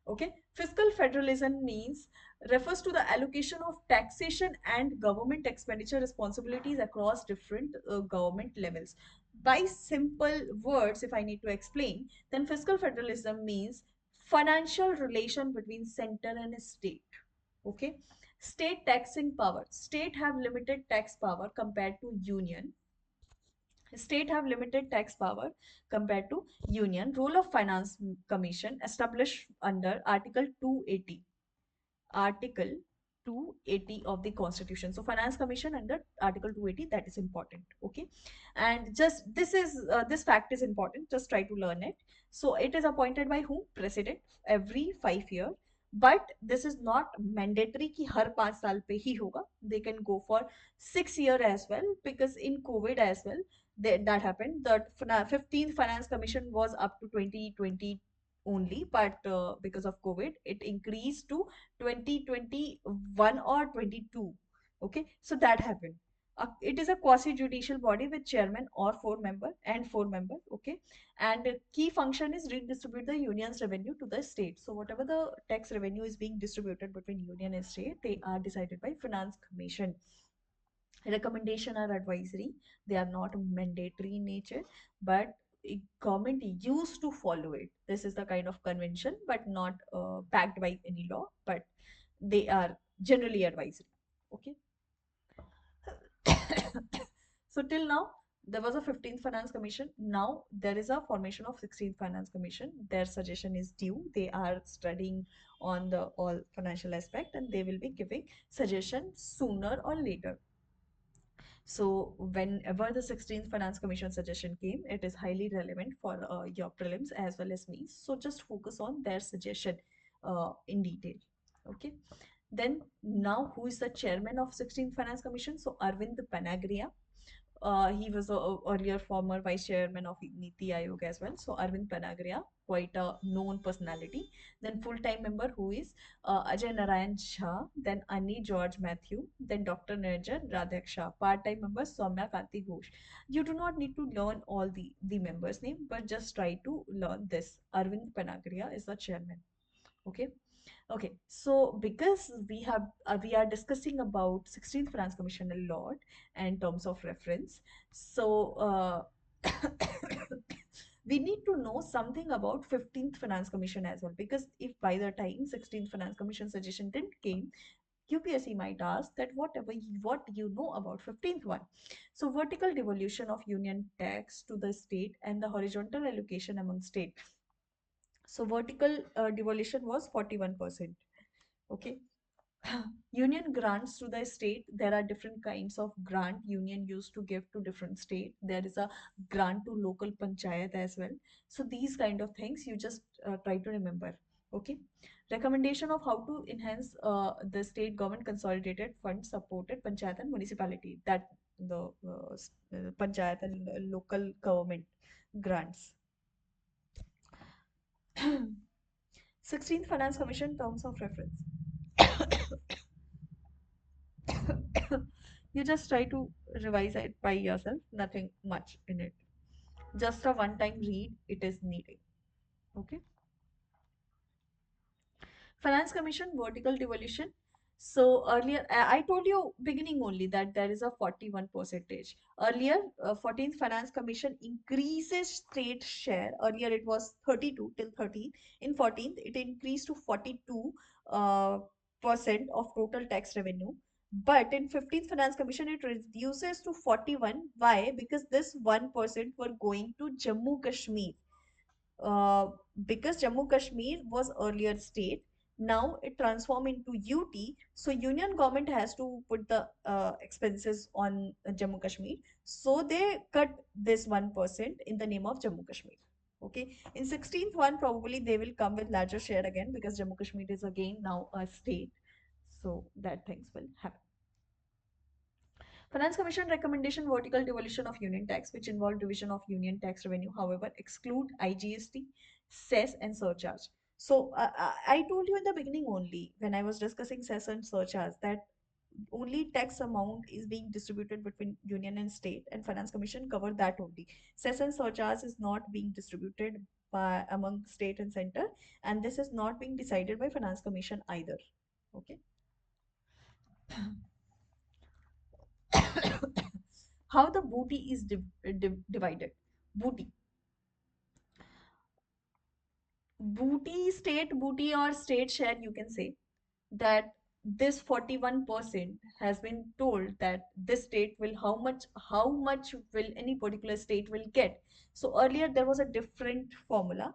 Okay, fiscal federalism means refers to the allocation of taxation and government expenditure responsibilities across different government levels. By simple words, if I need to explain, then fiscal federalism means financial relation between center and state. Okay, state taxing power, state have limited tax power compared to union. State have limited tax power compared to union. Role of finance commission established under article 280, article 280 of the constitution. So finance commission under article 280, that is important. Okay, and just this fact is important, just try to learn it. So it is appointed by whom? President, every 5 year. But this is not mandatory कि हर 5 साल पे ही होगा. They can go for 6 year as well, because in COVID as well, that happened. The 15th finance commission was up to 2020 only, but because of COVID it increased to 2021 or 22. Okay, so that happened. It is a quasi judicial body with chairman or four member. Okay, and key function is redistribute the union's revenue to the state. So whatever the tax revenue is being distributed between union and state, they are decided by finance commission. Recommendation are advisory, they are not mandatory in nature, but government used to follow it. This is the kind of convention, but not backed by any law, but they are generally advisory. Okay. So till now there was a 15th finance commission. Now there is a formation of 16th finance commission. Their suggestion is due. They are studying on the all financial aspect, and they will be giving suggestion sooner or later. So whenever the 16th Finance Commission suggestion came, it is highly relevant for your prelims as well as me. So just focus on their suggestion in detail. Okay. Then now who is the chairman of 16th Finance Commission? So Arvind Panagria. He was a earlier former vice chairman of Niti Aayog as well. So Arvind Panagria, quite a known personality. Then full-time member who is Ajay Narayan Jha, then Annie George Matthew, then Dr. Niranjan Radhaksha. Part-time member Soumya Kanti Ghosh. You do not need to learn all the members' name, but just try to learn this. Arvind Panagria is the chairman. Okay. Okay, so because we are discussing about 16th Finance Commission a lot and terms of reference, so we need to know something about 15th Finance Commission as well, because if by the time 16th Finance Commission suggestion didn't came, UPSC might ask that what you know about 15th one. So vertical devolution of union tax to the state and the horizontal allocation among state. So vertical devolution was 41%. Okay. Union grants to the state, there are different kinds of grant union used to give to different state. There is a grant to local panchayat as well. So these kind of things you just try to remember. Okay. Recommendation of how to enhance the state government consolidated fund supported panchayat and municipality, that the panchayat and local government grants. 16th Finance Commission terms of reference. You just try to revise it by yourself, nothing much in it. Just a one time read, it is needed. Okay. Finance Commission vertical devolution. So earlier, I told you beginning only that there is a 41 percentage. Earlier, 14th Finance Commission increases state share. Earlier it was 32 till 13. In 14th, it increased to 42 percent of total tax revenue. But in 15th Finance Commission, it reduces to 41. Why? Because this 1% were going to Jammu Kashmir, uh, because Jammu Kashmir was earlier state, now it transformed into UT. So union government has to put the expenses on Jammu Kashmir. So they cut this 1% in the name of Jammu Kashmir. Okay. In 16th one, probably they will come with larger share again because Jammu Kashmir is again now a state. So that things will happen. Finance Commission recommendation vertical devolution of union tax, which involve division of union tax revenue, however, exclude IGST, cess, and surcharge. So I told you in the beginning only when I was discussing cess and surcharge that only tax amount is being distributed between union and state, and Finance Commission covered that only. Cess and surcharge is not being distributed by among state and center, and this is not being decided by Finance Commission either. Okay. How the booty is divided. Booty. Booty, state booty or state share, you can say that this 41% has been told that this state will how much will any particular state will get. So earlier there was a different formula.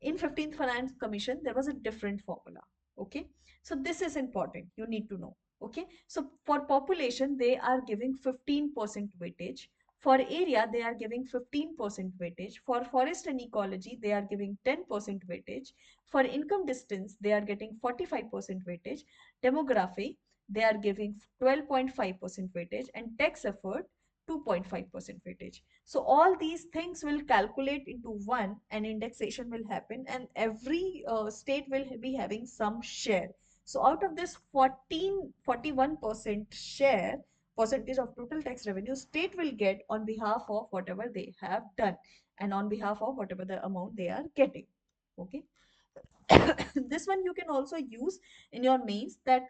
In 15th Finance Commission there was a different formula. Okay, so this is important, you need to know. Okay, so for population they are giving 15% weightage. For area they are giving 15% weightage. For forest and ecology they are giving 10% weightage. For income distance, they are getting 45% weightage. Demography, they are giving 12.5% weightage, and tax effort, 2.5% weightage. So all these things will calculate into one, and indexation will happen, and every state will be having some share. So out of this 41% share, percentage of total tax revenue, state will get on behalf of whatever they have done and on behalf of whatever the amount they are getting. Okay. This one you can also use in your mains, that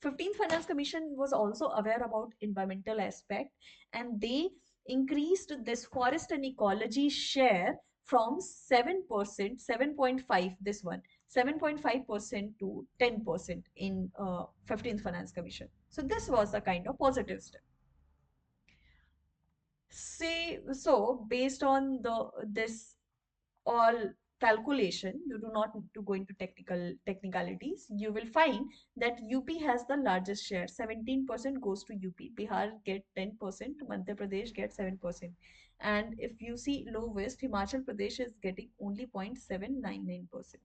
15th Finance Commission was also aware about environmental aspect, and they increased this forest and ecology share from 7%, 7.5, this one, 7.5% to 10% in 15th Finance Commission. So this was a kind of positive step. Say so based on the this all calculation, you do not need to go into technicalities. You will find that UP has the largest share. 17% goes to UP. Bihar get 10%. Madhya Pradesh get 7%. And if you see lowest, Himachal Pradesh is getting only 0.799%.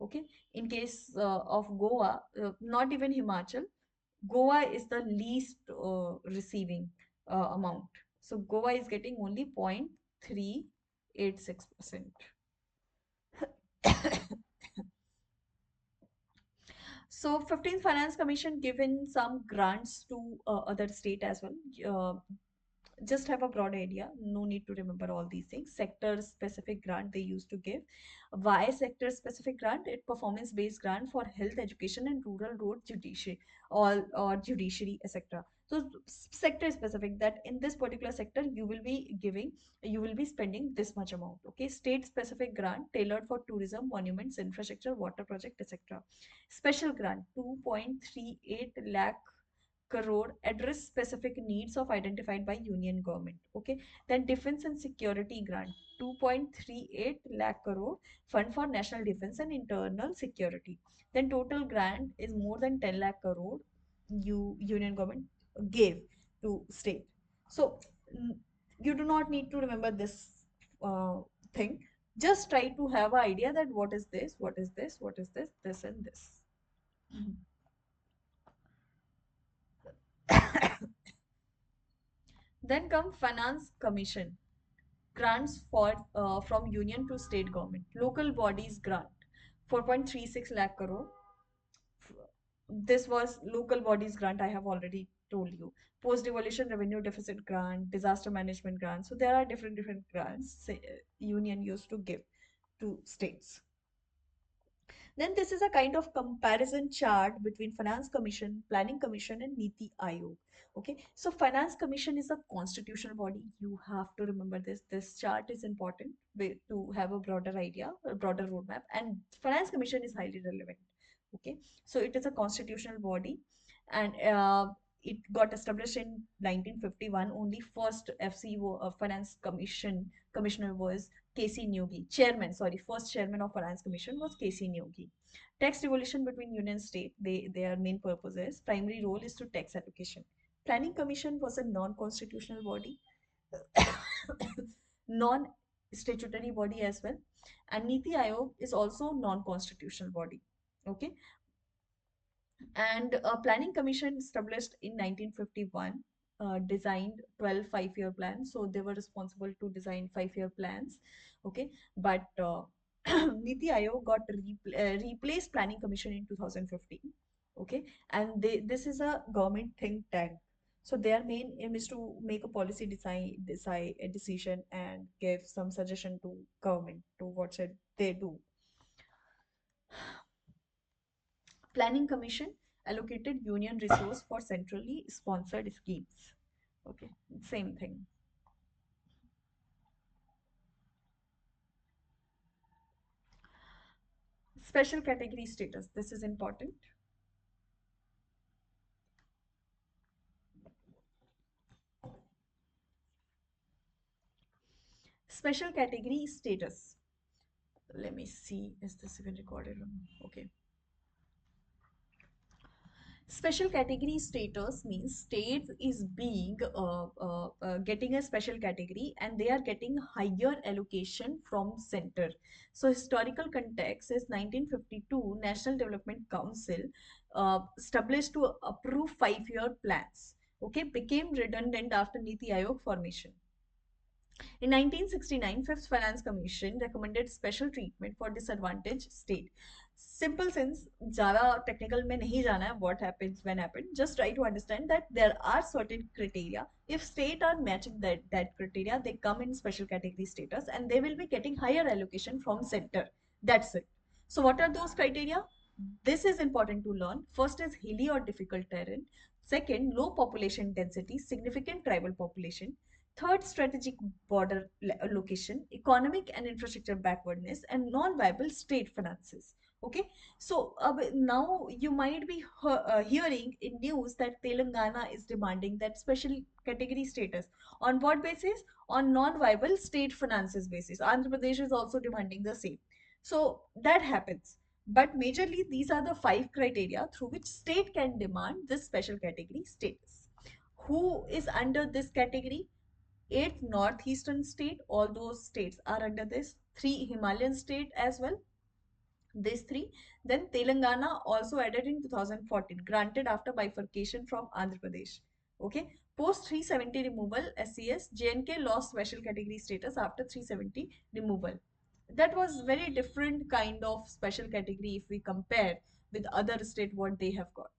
Okay. In case of Goa, not even Himachal, Goa is the least receiving amount. So Goa is getting only 0.386%. So 15th Finance Commission given some grants to other state as well. Just have a broad idea. No need to remember all these things. Sector specific grant they used to give. Why sector specific grant? It performance based grant for health, education, and rural road judiciary, all or judiciary, etc. So sector specific, that in this particular sector you will be giving, you will be spending this much amount. Okay, state specific grant tailored for tourism, monuments, infrastructure, water project, etc. Special grant 2.38 lakh crore address specific needs of identified by union government. Okay, then defense and security grant 2.38 lakh crore fund for national defense and internal security. Then total grant is more than 10 lakh crore union government gave to state. So you do not need to remember this thing. Just try to have an idea that what is this, what is this, what is this and this. Then come Finance Commission, grants for from union to state government. Local bodies grant 4.36 lakh crore. This was local bodies grant, I have already told you. Post devolution revenue deficit grant, disaster management grant. So there are different grants union used to give to states. Then this is a kind of comparison chart between Finance Commission, Planning Commission, and Niti Aayog. Okay, so Finance Commission is a constitutional body. You have to remember this. This chart is important to have a broader idea, a broader roadmap. And Finance Commission is highly relevant. Okay, so it is a constitutional body, and it got established in 1951. Only first FCO Finance Commission commissioner was KC Nyogi. Chairman, sorry, first chairman of Finance Commission was KC Nyogi. Tax devolution between union and state, their main purpose is primary role is to tax allocation. Planning Commission was a non-constitutional body, non-statutory body as well, and Niti Aayog is also non-constitutional body. Okay, and a planning commission established in 1951 designed 12 5-year plans. So they were responsible to design 5-year plans. Okay, but Niti Aayog got replaced planning commission in 2015. Okay, and this is a government think tank. So their main aim is to make a policy decide a decision and give some suggestion to government to what should they do. Planning Commission allocated union resource for centrally sponsored schemes. Okay, same thing. Special category status. This is important. Special category status. Let me see. Is this even recorded? Okay. Special category status means state is being getting a special category and they are getting higher allocation from center. So historical context is 1952 National Development Council established to approve 5-year plans. Okay, became redundant after Niti Aayog formation. In 1969, Fifth Finance Commission recommended special treatment for disadvantaged state. Simple sense, ज़्यादा technical में नहीं जाना है what happens when happen. Just try to understand that there are certain criteria. If state are matching that criteria, they come in special category status and they will be getting higher allocation from center. That's it. So what are those criteria? This is important to learn. First is hilly or difficult terrain. Second, low population density, significant tribal population. Third, strategic border location, economic and infrastructure backwardness, and non-viable state finances. Okay, so now you might be hearing in news that Telangana is demanding that special category status. On what basis? On non-viable state finances basis. Andhra Pradesh is also demanding the same. So that happens. But majorly, these are the 5 criteria through which state can demand this special category status. Who is under this category? 8 northeastern state, all those states are under this. 3 Himalayan state as well, these 3. Then Telangana also added in 2014, granted after bifurcation from Andhra Pradesh. Okay, post 370 removal, SCS, JNK lost special category status after 370 removal. That was very different kind of special category if we compare with other state what they have got.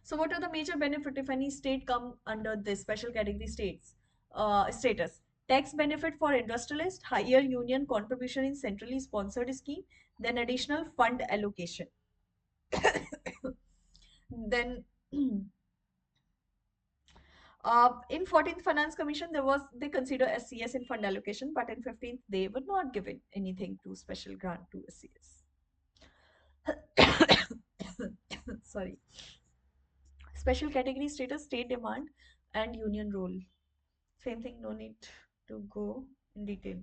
So what are the major benefit if any state come under this special category status? Tax benefit for industrialist, higher union contribution in centrally sponsored scheme, then additional fund allocation. Then in 14th Finance Commission, they consider SCS in fund allocation, but in 15th they were not given anything to special grant to SCS. Sorry. Special category status, state demand, and union role. Same thing, no need to go in detail.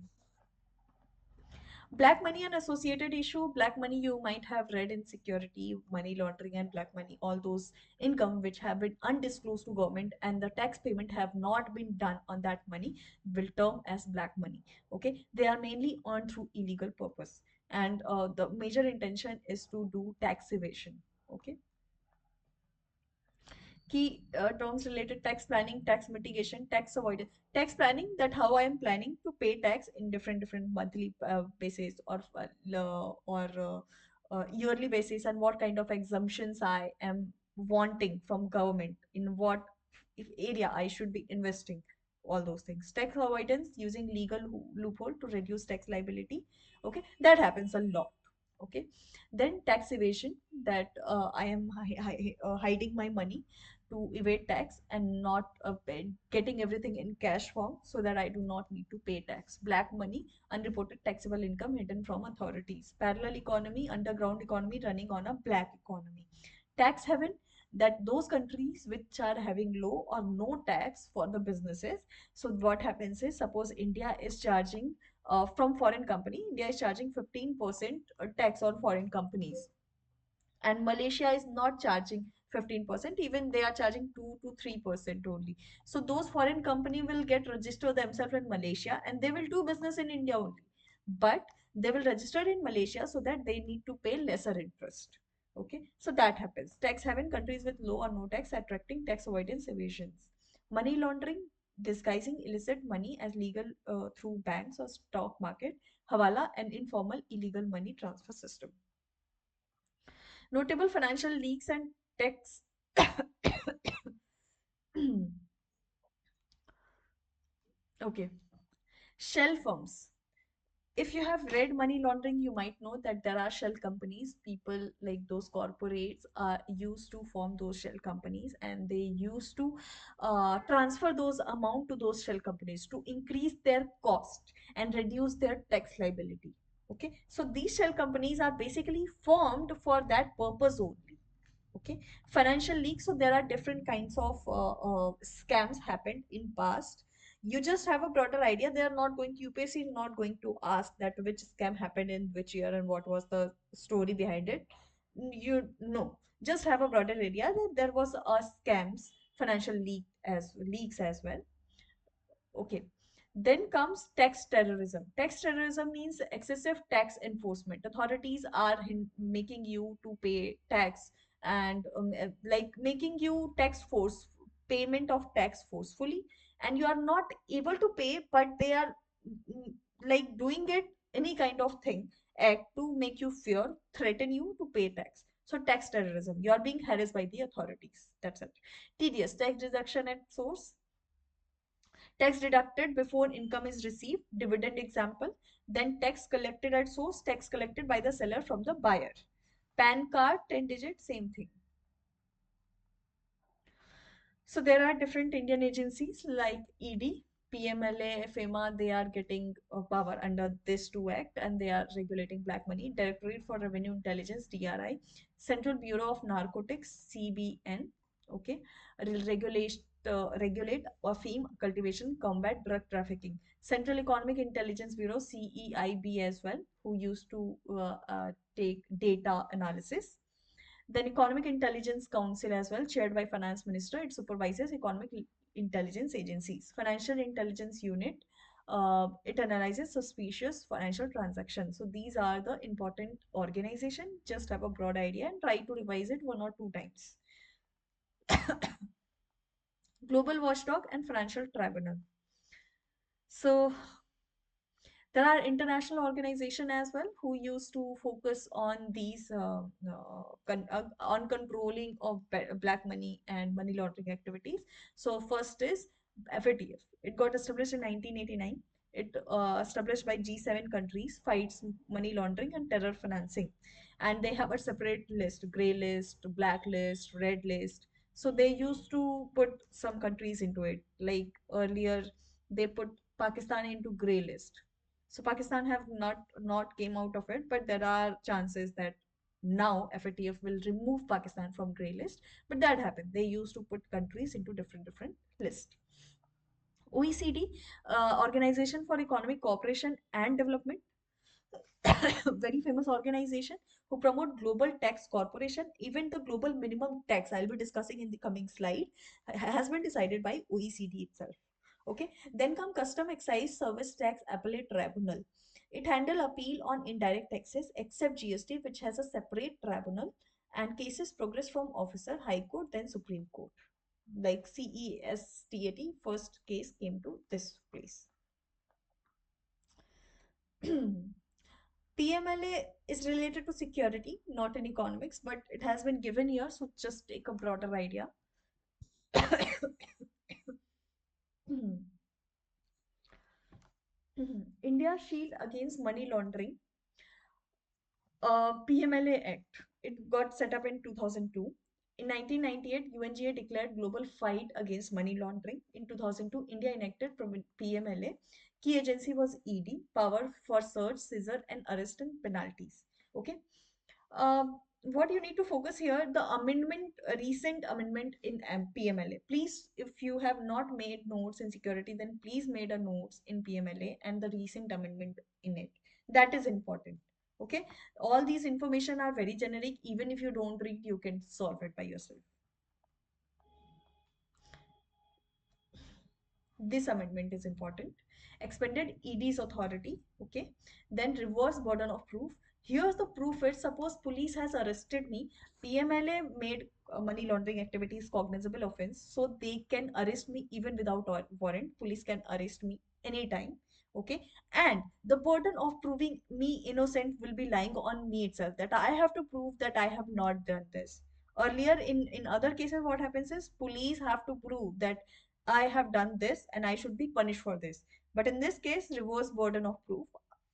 Black money and associated issue. Black money, you might have read in security, money laundering and black money, all those income which have been undisclosed to government and the tax payment have not been done on that money will term as black money. Okay, they are mainly earned through illegal purpose, and the major intention is to do tax evasion. Okay, key terms related: tax planning, tax mitigation, tax avoidance. Tax planning, that how I am planning to pay tax in different monthly basis or yearly basis, and what kind of exemptions I am wanting from government, in what if area I should be investing, all those things. Tax avoidance, using legal loophole to reduce tax liability. Okay, that happens a lot. Okay, then tax evasion, that I am hiding my money to evade tax and not getting everything in cash form so that I do not need to pay tax. Black money, unreported taxable income hidden from authorities. Parallel economy, underground economy running on a black economy. Tax haven, that those countries which are having low or no tax for the businesses. So what happens is, suppose India is charging from foreign company, India is charging 15% tax on foreign companies, and Malaysia is not charging 15%, even they are charging 2 to 3% only. So those foreign company will get register themselves in Malaysia and they will do business in India only, but they will register in Malaysia so that they need to pay lesser interest. Okay, so that happens. Tax haven, countries with low or no tax, attracting tax avoidance evasions. Money laundering, disguising illicit money as legal through banks or stock market. Hawala, an informal illegal money transfer system. Notable financial leaks and tax. Okay. Shell firms. If you have read money laundering, you might know that there are shell companies. People like those corporates are used to form those shell companies, and they used to transfer those amount to those shell companies to increase their cost and reduce their tax liability. Okay, so these shell companies are basically formed for that purpose only. Okay, financial leaks, so there are different kinds of scams happened in past. You just have a broader idea. They are not going to, UPSC is not going to ask that which scam happened in which year and what was the story behind it. You know, just have a broader idea that there was a scams, financial leaks as well. Okay. Then comes tax terrorism. Tax terrorism means excessive tax enforcement. Authorities are making you to pay tax, and like making you tax force payment of tax forcefully, and you are not able to pay, but they are mm, like doing it any kind of thing act to make you fear, threaten you to pay tax. So tax terrorism, you are being harassed by the authorities. That's it. Tedious tax deduction at source, tax deducted before income is received, dividend example. Then tax collected at source, tax collected by the seller from the buyer. PAN card, 10 digit, same thing. So there are different Indian agencies like ED, PMLA, FEMA. They are getting power under this two act, and they are regulating black money. Directorate for Revenue Intelligence, DRI, Central Bureau of Narcotics, CBN. Okay, regulate afim cultivation, combat drug trafficking. Central Economic Intelligence Bureau, CEIB as well, who used to take data analysis. Then Economic Intelligence Council as well, chaired by Finance Minister. It supervises economic intelligence agencies. Financial Intelligence Unit, it analyzes suspicious financial transactions. So these are the important organization. Just have a broad idea and try to revise it 1 or 2 times. Global Watchdog and Financial Tribunal. So there are international organization as well who used to focus on these on controlling of black money and money laundering activities. So first is FATF. It got established in 1989. It established by G7 countries, fights money laundering and terror financing, and they have a separate list: gray list, black list, red list. So they used to put some countries into it. Like earlier, they put Pakistan into gray list. So Pakistan have not came out of it, but there are chances that now FATF will remove Pakistan from grey list. But that happened. They used to put countries into different list. OECD, Organization for Economic Cooperation and Development. very famous organization who promote global tax corporation. Even the global minimum tax I'll be discussing in the coming slide has been decided by OECD itself. Okay, then come custom excise service tax appellate tribunal. It handle appeal on indirect taxes except GST, which has a separate tribunal, and cases progress from officer, high court, then Supreme Court. Like CESTAT, first case came to this place. PMLA is related to security, not in economics, but it has been given here, so just take a broader idea. India Shield Against Money Laundering, PMLA Act. It got set up in 2002. In 1998, UNGA declared global fight against money laundering. In 2002, India enacted PMLA. Key agency was ED, power for search, seizure, and arrest and penalties. Okay. What you need to focus here, the amendment, recent amendment in PMLA. Please, if you have not made notes in security, then please made a notes in PMLA and the recent amendment in it. That is important. Okay, all these information are very generic. Even if you don't read, you can solve it by yourself. This amendment is important. Expanded ED's authority. Okay, then reverse burden of proof. Here's the proof. It suppose police has arrested me. PMLA made money laundering activities cognizable offense, so they can arrest me even without warrant. Police can arrest me anytime. Okay, and the burden of proving me innocent will be lying on me itself, that I have to prove that I have not done this. Earlier, in other cases, what happens is police have to prove that I have done this and I should be punished for this. But in this case, reverse burden of proof.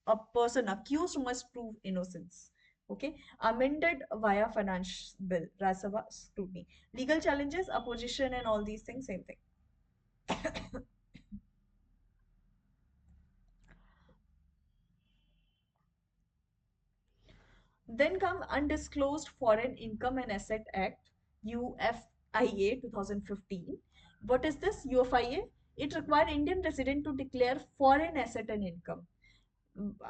A person accused must prove innocence. Okay, amended via finance bill, Rajya Sabha scrutiny. Legal challenges, opposition, and all these things, same thing. Then come Undisclosed Foreign Income and Asset Act, UFIA 2015. What is this UFIA? It requires Indian resident to declare foreign asset and income.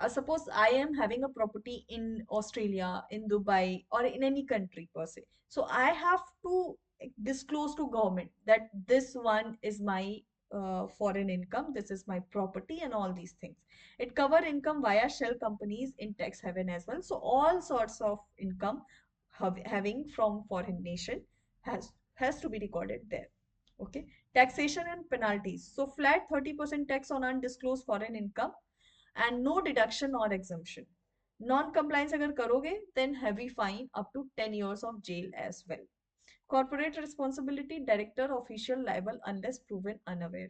Suppose I am having a property in Australia, in Dubai, or in any country per se. So I have to disclose to government that this one is my foreign income, this is my property, and all these things. It cover income via shell companies in tax haven as well. So all sorts of income having from foreign nation has to be recorded there. Okay, taxation and penalties. So flat 30% tax on undisclosed foreign income and no deduction or exemption. Non-compliance अगर करोगे then heavy fine up to 10 years of jail as well. Corporate responsibility, director official liable unless proven unaware.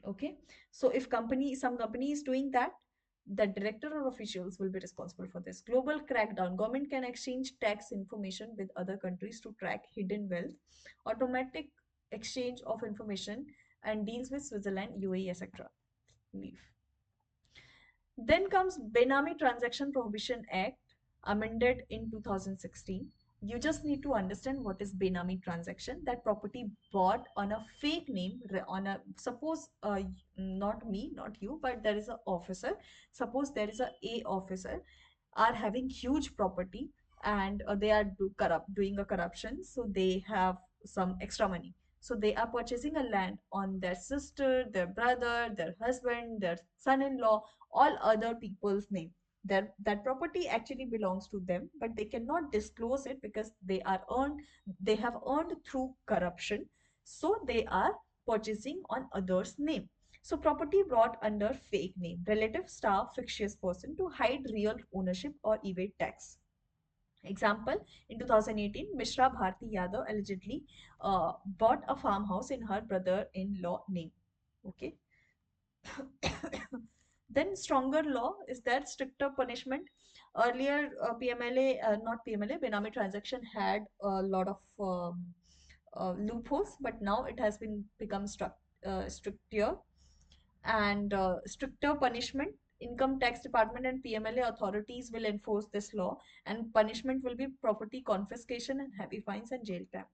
Okay, so if some company is doing that, the director or officials will be responsible for this. Global crackdown, government can exchange tax information with other countries to track hidden wealth. Automatic exchange of information and deals with Switzerland, UAE, etc. Leave. Then comes Benami Transaction Prohibition Act, amended in 2016. You just need to understand what is Benami transaction. That property bought on a fake name, on a suppose not me, not you, but there is an officer. Suppose there is a officer are having huge property and they are doing a corruption, so they have some extra money, so they are purchasing a land on their sister, their brother, their husband, their son-in-law, all other people's name. That property actually belongs to them, but they cannot disclose it because they have earned through corruption, so they are purchasing on others name. So property brought under fake name, relative, staff, fictitious person to hide real ownership or evade tax. Example, in 2018, Mishra Bharti Yadav allegedly bought a farmhouse in her brother-in-law name. Okay. Then stronger law is that stricter punishment. Earlier, PMLA, not PMLA, Benami transaction had a lot of loopholes, but now it has been become stricter and stricter punishment. Income tax department and PMLA authorities will enforce this law, and punishment will be property confiscation and heavy fines and jail time.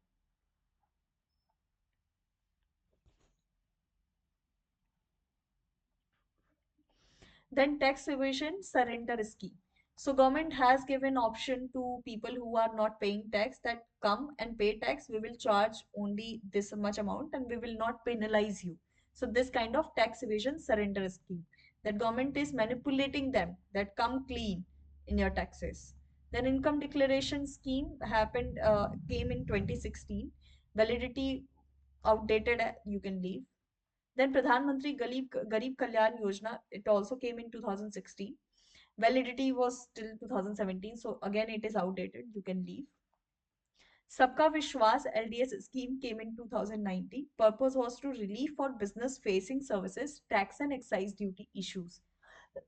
Then tax evasion surrender scheme. So government has given option to people who are not paying tax that come and pay tax. We will charge only this much amount and we will not penalize you. So this kind of tax evasion surrender scheme, that government is manipulating them that come clean in your taxes. Then income declaration scheme came in 2016. Validity outdated, you can leave. Then Pradhan Mantri Garib Kalyan Yojana, it also came in 2016. Validity was till 2017, so again it is outdated. You can leave. Sabka Vishwas LDS scheme came in 2019. Purpose was to relief for business facing services, tax and excise duty issues.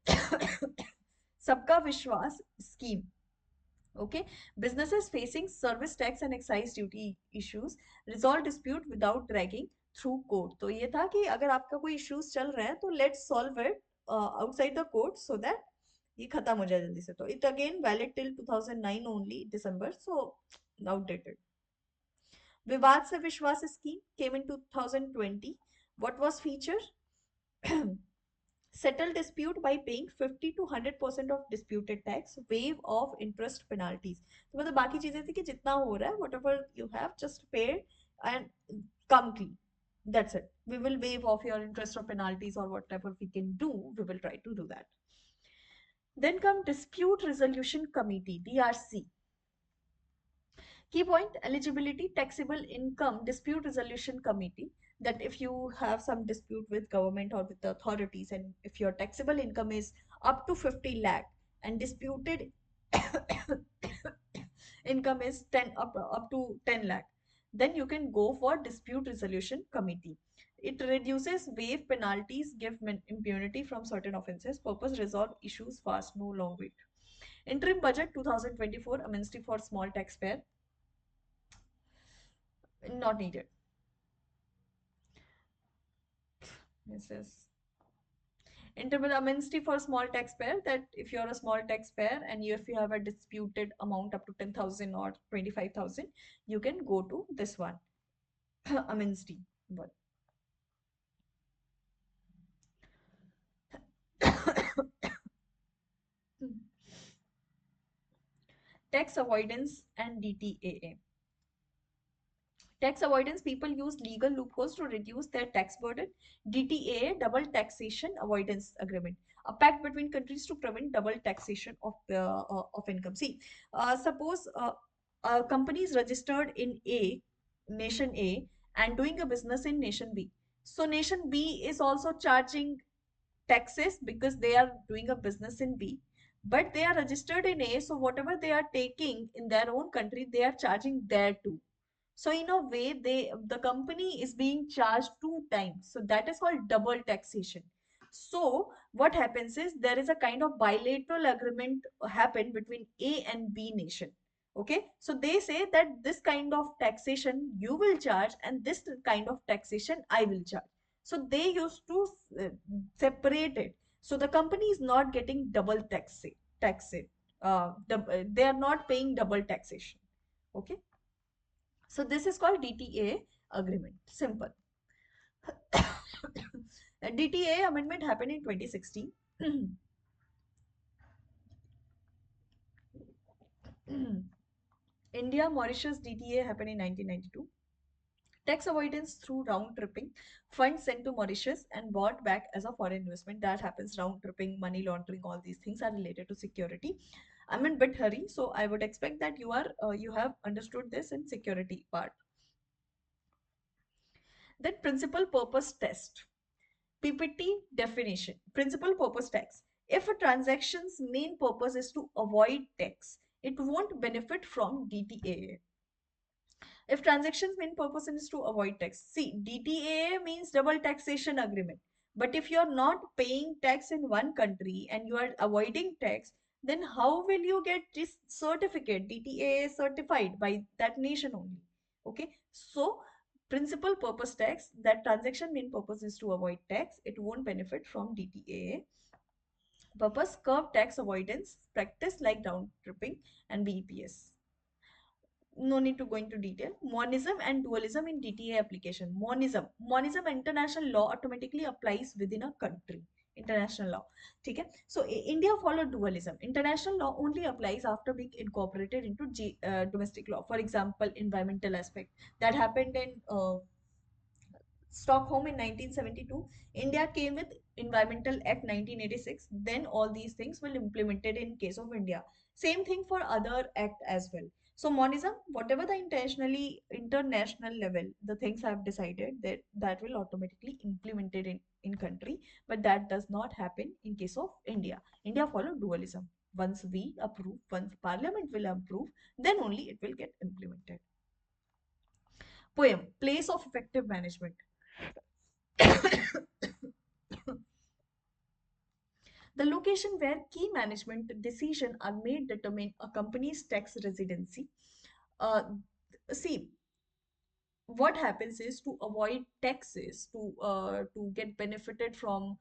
Sabka Vishwas scheme. Okay, businesses facing service tax and excise duty issues resolve dispute without dragging through court. तो ये था कि अगर आपका कोई issues चल रहे हैं तो let's solve it outside the court so that ये खत्म हो जाए जल्दी से. तो it again valid till 2009 only December, so outdated. विवाद से विश्वास scheme came in 2020. What was feature? Settle dispute by paying 50 to 100% of disputed tax, waive of interest penalties. तो मतलब बाकी चीजें थी कि जितना हो रहा है whatever you have just pay and come clean. That's it. We will waive off your interest or penalties or whatever we can do. We will try to do that. Then come dispute resolution committee, DRC. Key point, eligibility, taxable income, dispute resolution committee. That if you have some dispute with government or with the authorities, and if your taxable income is up to 50 lakh and disputed income is 10 up to 10 lakh, then you can go for dispute resolution committee. It reduces waive penalties, give impunity from certain offenses, purpose resolve issues fast, no long wait. Interim budget 2024, amnesty for small taxpayer, not needed. This is interval amnesty for small taxpayer, that if you're a small taxpayer and if you have a disputed amount up to 10,000 or 25,000, you can go to this one. Amnesty. But tax avoidance and DTAA. Tax avoidance, people use legal loopholes to reduce their tax burden. DTAA, double taxation avoidance agreement, a pact between countries to prevent double taxation of income. See, suppose a company is registered in nation A, and doing a business in nation B. So nation B is also charging taxes because they are doing a business in B, but they are registered in A, so whatever they are taking in their own country, they are charging there too. So in a way, the company is being charged two times. So that is called double taxation. So what happens is there is a kind of bilateral agreement happen between A and B nation. Okay, so they say that this kind of taxation you will charge and this kind of taxation I will charge. So they used to uh, separate it. So the company is not getting double tax it. They are not paying double taxation. Okay. So this is called DTA agreement. Simple. DTA amendment happened in 2016. India Mauritius DTA happened in 1992. Tax avoidance through round tripping, funds sent to Mauritius and bought back as a foreign investment. That happens. Round tripping, money laundering, all these things are related to security. I'm in bit hurry, so I would expect that you have understood this in security part. Then principal purpose test. PPT definition. Principal purpose tax. If a transaction's main purpose is to avoid tax, it won't benefit from DTAA. If transactions main purpose is to avoid tax, see, DTAA means double taxation agreement. But if you're not paying tax in one country and you are avoiding tax, then how will you get this certificate, DTAA certified by that nation only? Okay, so principal purpose tax, that transaction main purpose is to avoid tax, it won't benefit from DTAA. Purpose, curb tax avoidance practice like round tripping and BEPS. No need to go into detail. Monism and dualism in DTA application. Monism international law automatically applies within a country. international law. Okay, so India followed dualism. International law only applies after being incorporated into domestic law. For example, environmental aspect that happened in Stockholm in 1972. India came with Environmental Act 1986. Then all these things were implemented in case of India. Same thing for other act as well. So monism, whatever the intentionally international level, the things I've decided that will automatically implemented in country, but that does not happen in case of India. India follow dualism. Once we approve, once Parliament will approve, then only it will get implemented. Poem, place of effective management. The location where key management decisions are made determine a company's tax residency. Uh, See, what happens is to avoid taxes, to get benefited from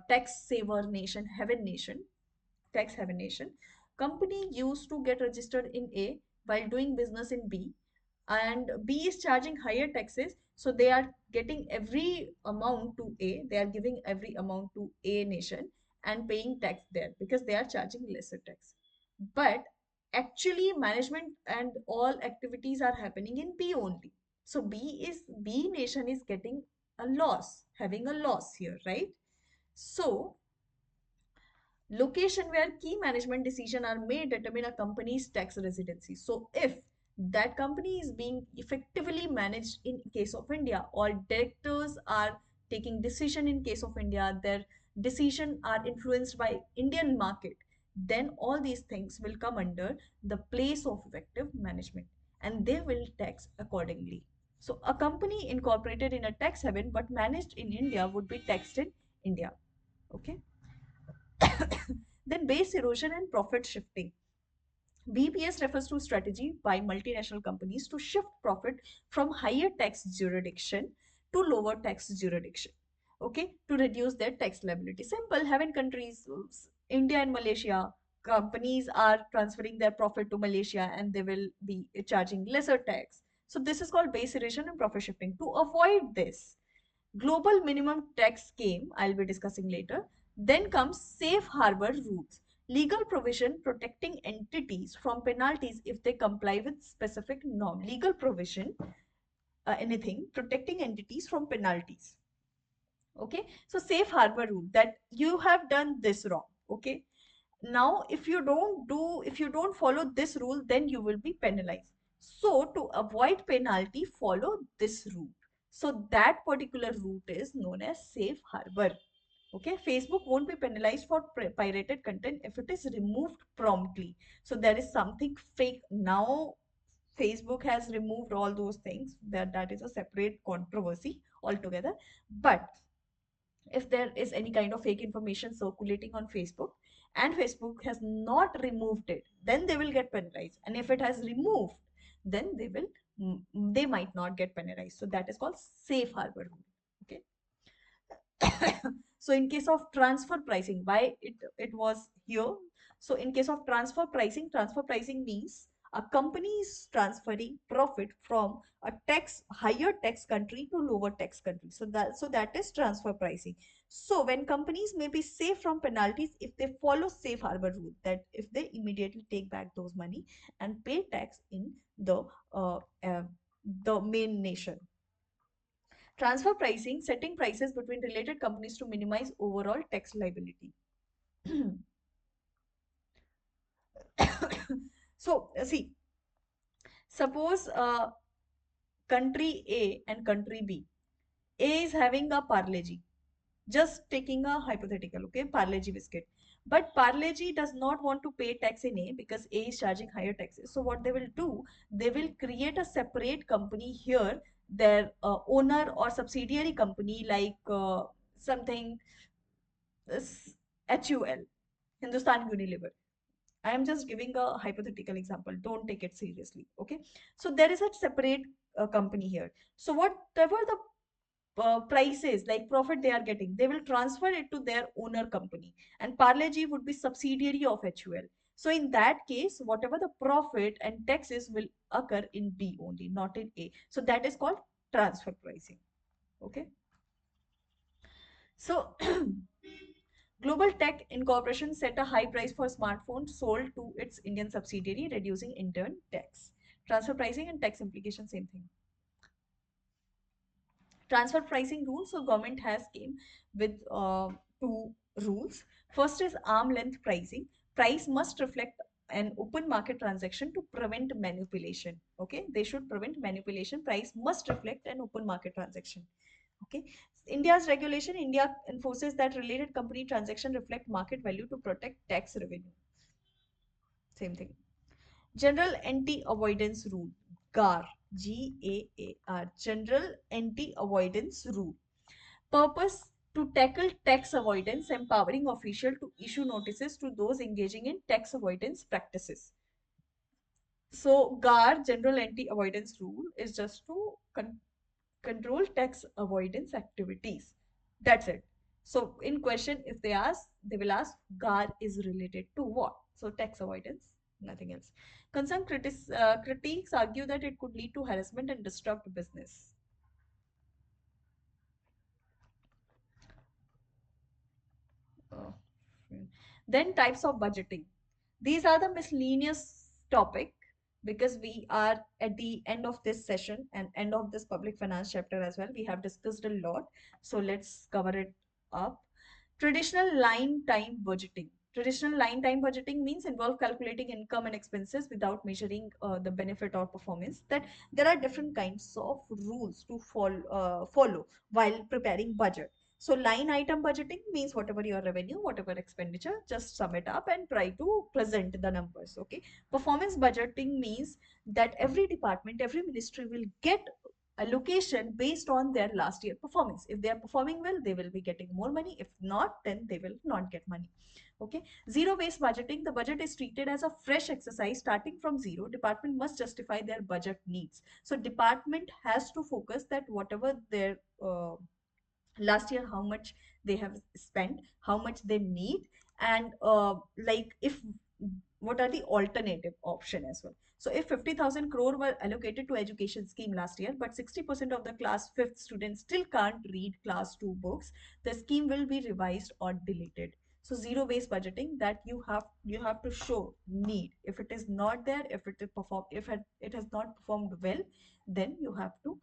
tax saver nation, heaven nation, tax haven nation. Company used to get registered in A while doing business in B, and B is charging higher taxes, so they are getting every amount to A, they are giving every amount to A nation and paying tax there because they are charging lesser tax. But actually, management and all activities are happening in B only. So B nation is getting a loss, having a loss here, right? So location where key management decisions are made determine a company's tax residency. So if that company is being effectively managed in case of India, or directors are taking decision in case of India, their decision are influenced by Indian market, then all these things will come under the place of effective management and they will tax accordingly. So a company incorporated in a tax haven but managed in India would be taxed in India. Okay. Then base erosion and profit shifting. BPS refers to strategy by multinational companies to shift profit from higher tax jurisdiction to lower tax jurisdiction. Okay, to reduce their tax liability. Simple, having countries, India and Malaysia, companies are transferring their profit to Malaysia and they will be charging lesser tax. So this is called base erosion and profit shifting. To avoid this, global minimum tax came, I'll be discussing later. Then comes safe harbor rules, legal provision protecting entities from penalties if they comply with specific norm. Legal provision, anything protecting entities from penalties. Okay, so safe harbor rule that you have done this wrong. Okay, now if you don't follow this rule, then you will be penalized. So to avoid penalty, follow this route. So that particular route is known as safe harbor. Okay, Facebook won't be penalized for pirated content if it is removed promptly. So there is something fake now. Facebook has removed all those things, that is a separate controversy altogether. But if there is any kind of fake information circulating on Facebook and Facebook has not removed it, then they will get penalized. And if it has removed, then they might not get penalized. So that is called safe harbor rule. Okay. So in case of transfer pricing, why it was here? So in case of transfer pricing means a company is transferring profit from a higher tax country to lower tax country. So that is transfer pricing. So when companies may be safe from penalties if they follow safe harbor rule, that if they immediately take back those money and pay tax in uh, uh, the main nation. Transfer pricing, setting prices between related companies to minimize overall tax liability. So, see, suppose country A and country B. A is having a Parle-G. Just taking a hypothetical, okay, Parle-G biscuit. But Parle-G does not want to pay tax in A because A is charging higher taxes. So what they will do, they will create a separate company here, their owner or subsidiary company like something HUL, Hindustan Unilever. I am just giving a hypothetical example. Don't take it seriously. Okay. So there is a separate company here. So whatever the prices like profit they are getting, they will transfer it to their owner company. And Parle-G would be subsidiary of HUL. So in that case, whatever the profit and taxes will occur in B only, not in A. So that is called transfer pricing. Okay. So Global Tech Incorporation set a high price for smartphones sold to its Indian subsidiary, reducing in turn tax. Transfer pricing and tax implication, same thing. Transfer pricing rules. So government has came with two rules. First is arm length pricing. Price must reflect an open market transaction to prevent manipulation. Okay, they should prevent manipulation. Price must reflect an open market transaction. Okay, India's regulation. India enforces that related company transaction reflect market value to protect tax revenue. Same thing. General Anti-Avoidance Rule, GAR, GAAR, General Anti-Avoidance Rule. Purpose to tackle tax avoidance, empowering official to issue notices to those engaging in tax avoidance practices. So GAR, General Anti-Avoidance Rule, is just to control tax avoidance activities. That's it. So in question, if they ask, they will ask GAR is related to what? So tax avoidance, nothing else. Concerned critics argue that it could lead to harassment and disrupt business. Uh, then types of budgeting. These are the miscellaneous topic because we are at the end of this session and end of this public finance chapter as well. We have discussed a lot. So let's cover it up. Traditional line time budgeting. Traditional line time budgeting means involve calculating income and expenses without measuring the benefit or performance. That there are different kinds of rules to follow while preparing budget. So line item budgeting means whatever your revenue, whatever expenditure, just sum it up and try to present the numbers. Okay. Performance budgeting means that every department, every ministry will get allocation based on their last year performance. If they are performing well, they will be getting more money. If not, then they will not get money. Okay. Zero based budgeting. The budget is treated as a fresh exercise starting from zero. Department must justify their budget needs. So department has to focus that whatever their last year how much they have spent, how much they need, and like if what are the alternative option as well. So if 50,000 crore were allocated to education scheme last year, but 60% of the class 5th students still can't read class 2 books, the scheme will be revised or deleted. So zero based budgeting, that you have to show need. If it is not there, if it has not performed well, then you have to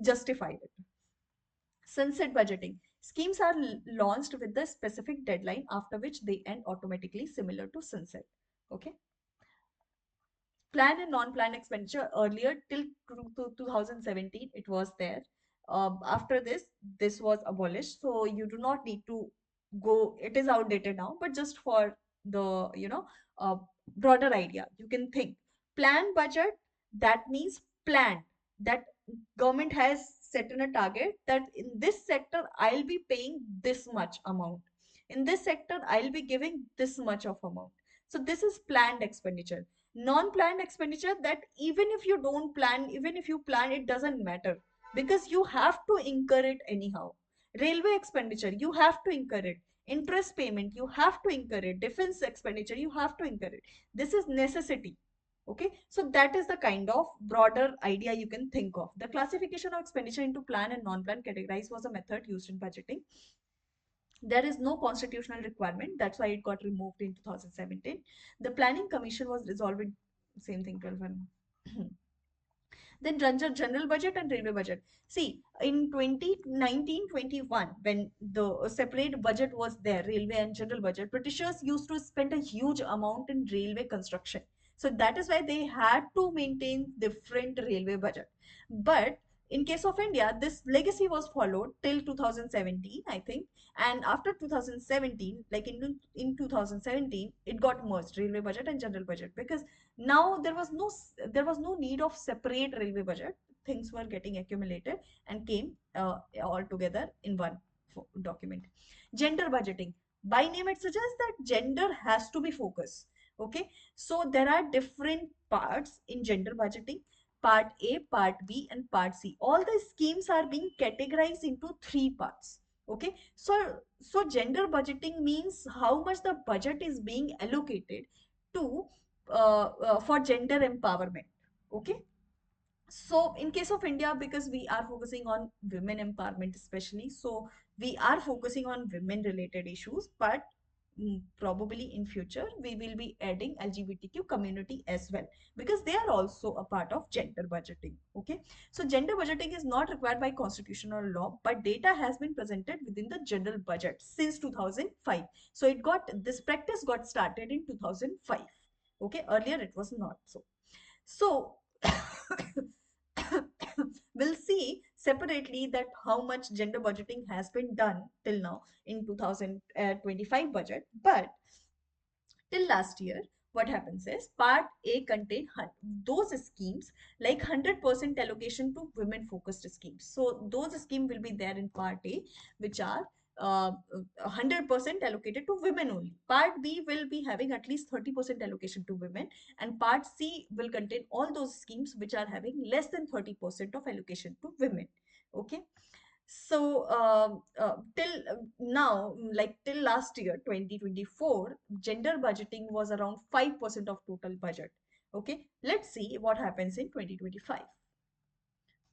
justify it. Sunset budgeting. Schemes are launched with the specific deadline after which they end automatically, similar to sunset. Okay. Planned and non-planned expenditure earlier till 2017 it was there. After this was abolished, so you do not need to go. It is outdated now, but just for the uh, broader idea, you can think planned budget. That means planned, that government has set in a target that in this sector I'll be paying this much amount, in this sector I'll be giving this much of amount. So this is planned expenditure. Non-planned expenditure, that even if you don't plan, even if you plan, it doesn't matter because you have to incur it anyhow. Railway expenditure, you have to incur it. Interest payment, you have to incur it. Defense expenditure, you have to incur it. This is necessity. Okay, so that is the kind of broader idea you can think of. The classification of expenditure into plan and non-plan categories was a method used in budgeting. There is no constitutional requirement. That's why it got removed in 2017. The Planning Commission was dissolved in same thing 12 and then general budget and railway budget. See, in 2019-21, when the separate budget was there, railway and general budget, Britishers used to spend a huge amount in railway construction. So that is why they had to maintain different railway budget. But in case of India, this legacy was followed till 2017, I think. And after 2017, like in 2017, it got merged, railway budget and general budget, because now there was no need of separate railway budget. Things were getting accumulated and came all together in one document. Gender budgeting, by name it suggests that gender has to be focused. Okay, so there are different parts in gender budgeting: part A, part B, and part C. All the schemes are being categorized into three parts. Okay, so gender budgeting means how much the budget is being allocated to for gender empowerment. Okay, so in case of India, because we are focusing on women empowerment especially, so We are focusing on women related issues, but probably in future we will be adding LGBTQ community as well, because they are also a part of gender budgeting. Okay, so gender budgeting is not required by constitutional law, but data has been presented within the general budget since 2005. So it got, this practice got started in 2005. Okay, earlier it was not so. So we'll see separately that how much gender budgeting has been done till now in 2025 budget. But till last year, what happens is part A contain those schemes like 100% allocation to women focused schemes. So those schemes will be there in part A, which are 100% allocated to women only. Part B will be having at least 30% allocation to women, and part C will contain all those schemes which are having less than 30% of allocation to women. Okay, so till now, like till last year, 2024, gender budgeting was around 5% of total budget. Okay, let's see what happens in 2025.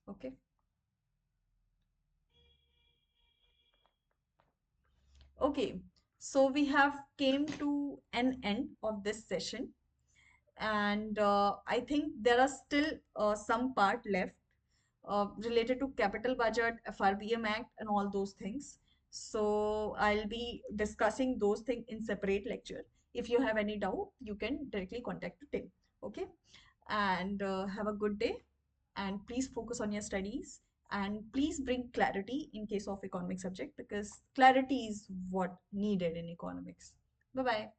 Okay, okay. So we have came to an end of this session, and I think there are still some part left related to capital budget, FRBM Act, and all those things. So I'll be discussing those things in separate lecture. If you have any doubt, you can directly contact Tim. Okay, and have a good day. And please focus on your studies. And please bring clarity in case of economic subject, because clarity is what needed in economics. Bye bye.